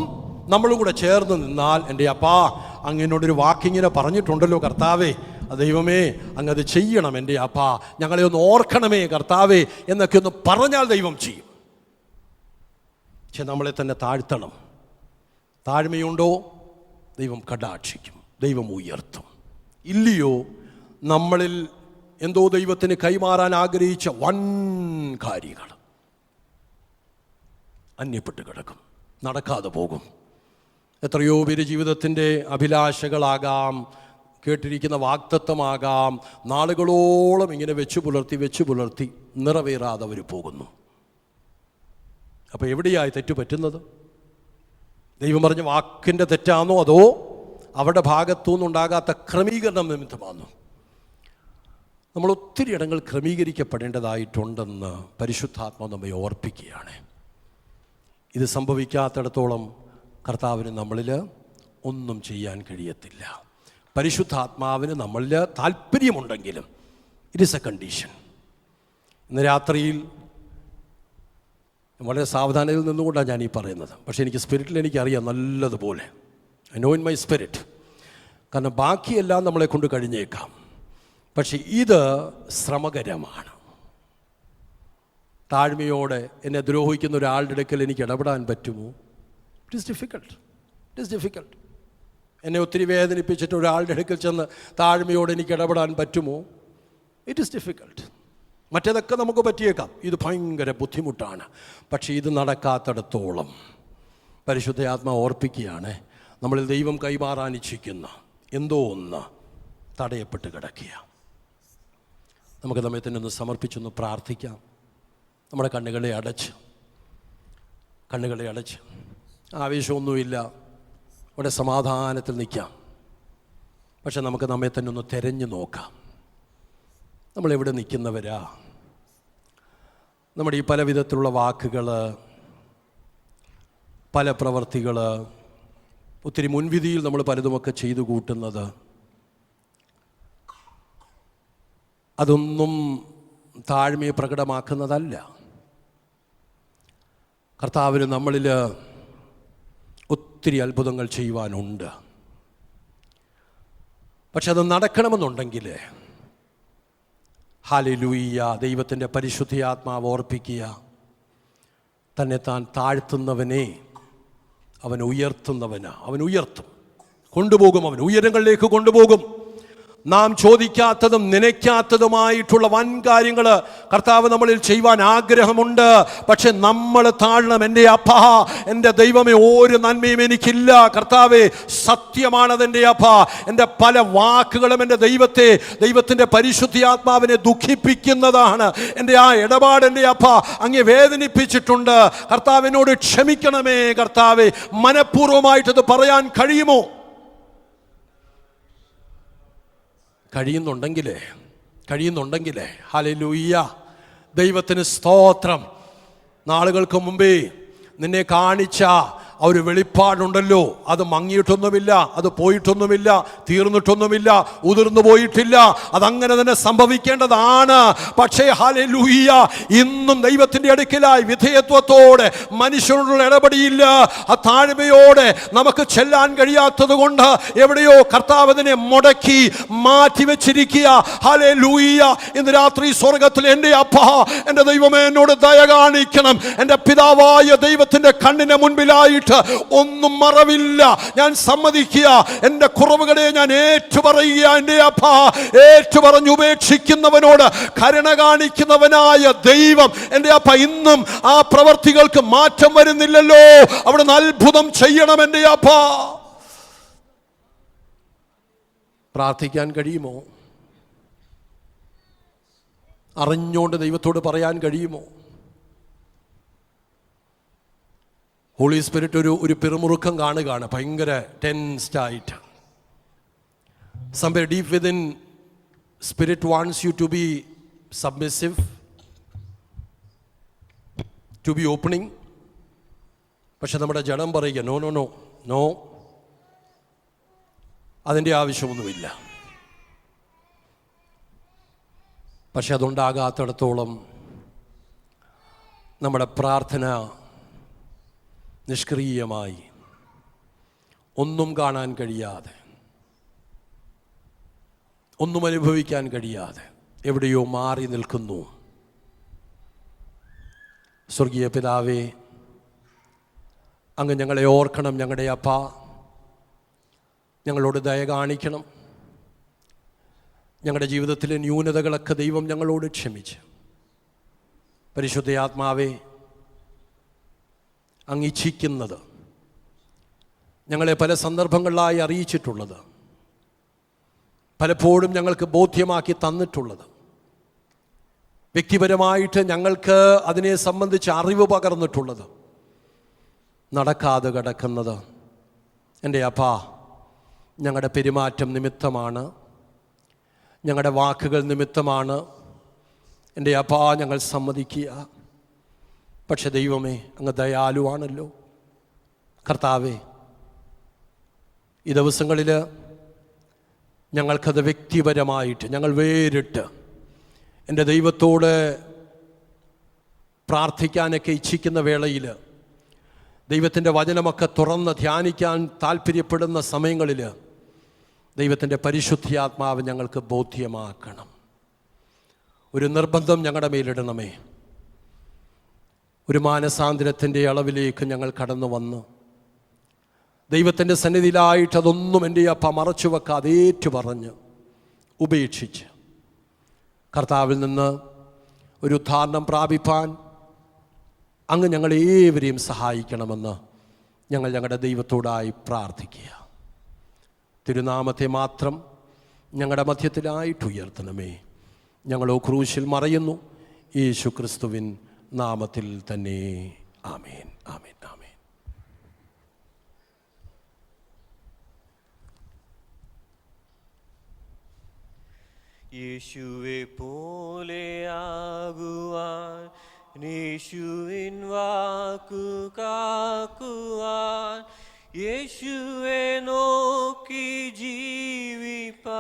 നമ്മളും കൂടെ ചേർന്ന് നിന്നാൽ, എൻ്റെ അപ്പാ അങ്ങനോടൊരു വാക്കിങ്ങനെ പറഞ്ഞിട്ടുണ്ടല്ലോ കർത്താവേ, ദൈവമേ അങ്ങത് ചെയ്യണം, എൻ്റെ അപ്പാ ഞങ്ങളെ ഒന്ന് ഓർക്കണമേ കർത്താവേ എന്നൊക്കെ ഒന്ന് പറഞ്ഞാൽ ദൈവം ചെയ്യും. പക്ഷെ നമ്മളെ തന്നെ താഴ്ത്തണം. താഴ്മയുണ്ടോ ദൈവം കടാക്ഷിക്കും, ദൈവം ഉയർത്തും. ഇല്ലയോ നമ്മളിൽ എന്തോ ദൈവത്തിന് കൈമാറാൻ ആഗ്രഹിച്ച വൻ കാര്യങ്ങൾ അന്യപ്പെട്ട് കിടക്കും, നടക്കാതെ പോകും. എത്രയോ പേര് ജീവിതത്തിൻ്റെ അഭിലാഷകളാകാം, കേട്ടിരിക്കുന്ന വാഗ്ദത്തമാകാം, നാളുകളോളം ഇങ്ങനെ വെച്ചു പുലർത്തി നിറവേറാതെ അവർ പോകുന്നു. അപ്പോൾ എവിടെയായി തെറ്റു പറ്റുന്നത്? ദൈവം പറഞ്ഞ വാക്കിൻ്റെ തെറ്റാണോ, അതോ അവരുടെ ഭാഗത്തു നിന്നുണ്ടാകാത്ത ക്രമീകരണം നിമിത്തമാണോ? നമ്മൾ ഒത്തിരി ഇടങ്ങൾ ക്രമീകരിക്കപ്പെടേണ്ടതായിട്ടുണ്ടെന്ന് പരിശുദ്ധാത്മാവ് നമ്മെ ഓർപ്പിക്കുകയാണ്. ഇത് സംഭവിക്കാത്തിടത്തോളം കർത്താവിന് നമ്മളിൽ ഒന്നും ചെയ്യാൻ കഴിയത്തില്ല. പരിശുദ്ധാത്മാവിന് നമ്മളിൽ താല്പര്യമുണ്ടെങ്കിലും ഇറ്റ് ഈസ് എ കണ്ടീഷൻ. ഇന്ന് രാത്രിയിൽ വളരെ സാവധാനതയിൽ നിന്നുകൊണ്ടാണ് ഞാൻ ഈ പറയുന്നത്. പക്ഷേ എനിക്ക് സ്പിരിറ്റിൽ എനിക്കറിയാം നല്ലതുപോലെ, I know in my spirit. കാരണം ബാക്കിയെല്ലാം നമ്മളെ കൊണ്ട് കഴിഞ്ഞേക്കാം, പക്ഷെ ഇത് ശ്രമകരമാണ്. താഴ്മയോടെ എന്നെ ദ്രോഹിക്കുന്ന ഒരാളുടെ അടുക്കൽ എനിക്ക് ഇടപെടാൻ പറ്റുമോ? It is difficult. എന്നെ ഒത്തിരി വേദനിപ്പിച്ചിട്ട് ഒരാളുടെ അടുക്കൽ ചെന്ന് താഴ്മയോടെ എനിക്ക് ഇടപെടാൻ പറ്റുമോ? It is difficult. മറ്റേതൊക്കെ നമുക്ക് പറ്റിയേക്കാം, ഇത് ഭയങ്കര ബുദ്ധിമുട്ടാണ്. പക്ഷേ ഇത് നടക്കാത്തിടത്തോളം പരിശുദ്ധ ആത്മാവ് ഓർപ്പിക്കുകയാണ്, നമ്മളിൽ ദൈവം കൈമാറാൻ ഇച്ഛിക്കുന്ന എന്തോ ഒന്ന് തടയപ്പെട്ട് കിടക്കുക. നമുക്ക് നമ്മെ തന്നെ ഒന്ന് സമർപ്പിച്ചൊന്ന് പ്രാർത്ഥിക്കാം. നമ്മുടെ കണ്ണുകളെ അടച്ച് ആവേശമൊന്നുമില്ല, അവിടെ സമാധാനത്തിൽ നിൽക്കാം. പക്ഷെ നമുക്ക് നമ്മെ തന്നെ ഒന്ന് തിരഞ്ഞു നോക്കാം. നമ്മളെവിടെ നിൽക്കുന്നവരാ? നമ്മുടെ ഈ പല വിധത്തിലുള്ള വാക്കുകൾ, പല പ്രവർത്തികൾ, ഒത്തിരി മുൻവിധിയിൽ നമ്മൾ പലതുമൊക്കെ ചെയ്തു കൂട്ടുന്നത്, അതൊന്നും താഴ്മയെ പ്രകടമാക്കുന്നതല്ല. കർത്താവിന് നമ്മളിൽ ഒത്തിരി അത്ഭുതങ്ങൾ ചെയ്യുവാനുണ്ട്. പക്ഷെ അത് നടക്കണമെന്നുണ്ടെങ്കിൽ ഹല്ലേലൂയ, ദൈവത്തിൻ്റെ പരിശുദ്ധാത്മാവ് ഓർപ്പിക്കുക, തന്നെ താൻ താഴ്ത്തുന്നവനെ അവൻ ഉയർത്തുന്നവനാ. അവൻ ഉയർത്തും, കൊണ്ടുപോകും, അവൻ ഉയരങ്ങളിലേക്ക് കൊണ്ടുപോകും. നാം ചോദിക്കാത്തതും നനയ്ക്കാത്തതുമായിട്ടുള്ള വൻ കാര്യങ്ങൾ കർത്താവ് നമ്മളിൽ ചെയ്യുവാൻ ആഗ്രഹമുണ്ട്. പക്ഷെ നമ്മൾ താഴണം. എൻ്റെ അപ്പാ, എൻ്റെ ദൈവമേ, ഒരു നന്മയും എനിക്കില്ല. കർത്താവേ, സത്യമാണതെൻ്റെ അപ്പാ. എൻ്റെ പല വാക്കുകളും എൻ്റെ ദൈവത്തിൻ്റെ പരിശുദ്ധാത്മാവിനെ ദുഃഖിപ്പിക്കുന്നതാണ്. എൻ്റെ ആ ഇടപാട് എൻ്റെ അപ്പാ അങ്ങേ വേദനിപ്പിച്ചിട്ടുണ്ട്. കർത്താവിനോട് ക്ഷമിക്കണമേ. കർത്താവേ, മനഃപൂർവ്വമായിട്ടത് പറയാൻ കഴിയുമോ? കഴിയുന്നുണ്ടെങ്കിലേ ഹല്ലേലൂയ, ദൈവത്തിന് സ്തോത്രം. നാളുകൾക്ക് മുമ്പേ നിന്നെ കാണിച്ച ആ ഒരു വെളിപ്പാടുണ്ടല്ലോ, അത് മങ്ങിയിട്ടൊന്നുമില്ല, അത് പോയിട്ടൊന്നുമില്ല, തീർന്നിട്ടൊന്നുമില്ല, ഉതിർന്നു പോയിട്ടില്ല. അതങ്ങനെ തന്നെ സംഭവിക്കേണ്ടതാണ്. പക്ഷേ ഹല്ലേലൂയ, ഇന്നും ദൈവത്തിൻ്റെ അടുക്കലായി വിധേയത്വത്തോടെ മനുഷ്യനോടുള്ള ഇടപെടിയില്ല. ആ താഴ്മയോടെ നമുക്ക് ചെല്ലാൻ കഴിയാത്തത് കൊണ്ട് എവിടെയോ കർത്താവ് അതിനെ മുടക്കി മാറ്റിവെച്ചിരിക്കുക. ഹല്ലേലൂയ, ഇന്ന് രാത്രി സ്വർഗത്തിൽ എൻ്റെ അപ്പാ, എൻ്റെ ദൈവമേ, എന്നോട് ദയ കാണിക്കണം. എൻ്റെ പിതാവായ ദൈവത്തിൻ്റെ കണ്ണിന് മുൻപിലായിട്ട് ഒന്നും മറവില്ല. ഞാൻ സമ്മതിക്കുക, എൻ്റെ കുറവുകളെ ഞാൻ ഏറ്റുപറയുക. എൻ്റെ അപ്പാ, ഏറ്റുപറഞ്ഞ് ഉപേക്ഷിക്കുന്നവനോട് കരുണ കാണിക്കുന്നവനായ ദൈവം എൻ്റെ അപ്പ ഇന്നും ആ പ്രവർത്തികൾക്ക് മാറ്റം വരുന്നില്ലല്ലോ. അവിടുന്ന് അത്ഭുതം ചെയ്യണം എൻ്റെ അപ്പാ. പ്രാർത്ഥിക്കാൻ കഴിയുമോ? അറിഞ്ഞുകൊണ്ട് ദൈവത്തോട് പറയാൻ കഴിയുമോ? ഹോളി സ്പിരിറ്റ് ഒരു പിറുമുറുക്കം കാണുകയാണ്, ഭയങ്കര ടെൻസ്ഡ് ആയിട്ട്. Somewhere deep within, Spirit wants you to be submissive, to be opening. പക്ഷെ നമ്മുടെ ജഡം പറയുക നോ നോ നോ നോ, അതിൻ്റെ ആവശ്യമൊന്നുമില്ല. പക്ഷെ അതുണ്ടാകാത്തിടത്തോളം നമ്മുടെ പ്രാർത്ഥന നിഷ്ക്രിയമായി, ഒന്നും കാണാൻ കഴിയാതെ, ഒന്നും അനുഭവിക്കാൻ കഴിയാതെ എവിടെയോ മാറി നിൽക്കുന്നു. സ്വർഗീയ പിതാവേ, അങ്ങ് ഞങ്ങളെ ഓർക്കണം. ഞങ്ങളുടെ അപ്പാ, ഞങ്ങളോട് ദയ കാണിക്കണം. ഞങ്ങളുടെ ജീവിതത്തിലെ ന്യൂനതകളൊക്കെ ദൈവം ഞങ്ങളോട് ക്ഷമിച്ച്, പരിശുദ്ധ ആത്മാവേ, അങ്ങ് ഇച്ഛിക്കുന്നത്, ഞങ്ങളെ പല സന്ദർഭങ്ങളിലായി അറിയിച്ചിട്ടുള്ളത്, പലപ്പോഴും ഞങ്ങൾക്ക് ബോധ്യമാക്കി തന്നിട്ടുള്ളത്, വ്യക്തിപരമായിട്ട് ഞങ്ങൾക്ക് അതിനെ സംബന്ധിച്ച് അറിവ് പകർന്നിട്ടുള്ളത്, നടക്കാതെ കിടക്കുന്നത് എൻ്റെ അപ്പാ ഞങ്ങളുടെ പെരുമാറ്റം നിമിത്തമാണ്, ഞങ്ങളുടെ വാക്കുകൾ നിമിത്തമാണ്. എൻ്റെ അപ്പാ, ഞങ്ങൾ സമ്മതിക്കുക. പക്ഷെ ദൈവമേ, അങ്ങ് ദയാലുവാണല്ലോ. കർത്താവേ, ഈ ദിവസങ്ങളിൽ ഞങ്ങൾക്കത് വ്യക്തിപരമായിട്ട് ഞങ്ങൾ വേറിട്ട് എൻ്റെ ദൈവത്തോട് പ്രാർത്ഥിക്കാനൊക്കെ ഇച്ഛിക്കുന്ന വേളയിൽ, ദൈവത്തിൻ്റെ വചനമൊക്കെ തുറന്ന് ധ്യാനിക്കാൻ താല്പര്യപ്പെടുന്ന സമയങ്ങളിൽ ദൈവത്തിൻ്റെ പരിശുദ്ധാത്മാവ് ഞങ്ങൾക്ക് ബോധ്യമാക്കണം. ഒരു നിർബന്ധം ഞങ്ങളുടെ മേലിടണമേ. ഒരു മാനസാന്തരത്തിൻ്റെ അളവിലേക്ക് ഞങ്ങൾ കടന്നു വന്ന് ദൈവത്തിൻ്റെ സന്നിധിയിലായിട്ട് അതൊന്നും എൻ്റെ അപ്പ മറച്ചു വെക്കാതെ ഏറ്റുപറഞ്ഞ് ഉപേക്ഷിച്ച് കർത്താവിൽ നിന്ന് ഒരു ഉദ്ധാരണം പ്രാപിപ്പാൻ അങ്ങ് ഞങ്ങളേവരെയും സഹായിക്കണമെന്ന് ഞങ്ങൾ ഞങ്ങളുടെ ദൈവത്തോടായി പ്രാർത്ഥിക്കുക. തിരുനാമത്തെ മാത്രം ഞങ്ങളുടെ മധ്യത്തിലായിട്ട് ഉയർത്തണമേ. ഞങ്ങളോ ക്രൂശിൽ മറയുന്നു, യേശു ക്രിസ്തുവിൻ നാമത്തിൽ തന്നെ. ആമേൻ, ആമേൻ, ആമേൻ. യേശുവെ പോലെയാകുവാൻ, യേശുവിൻ വാക്കു കാക്കുവാൻ, യേശുവെ നോക്കി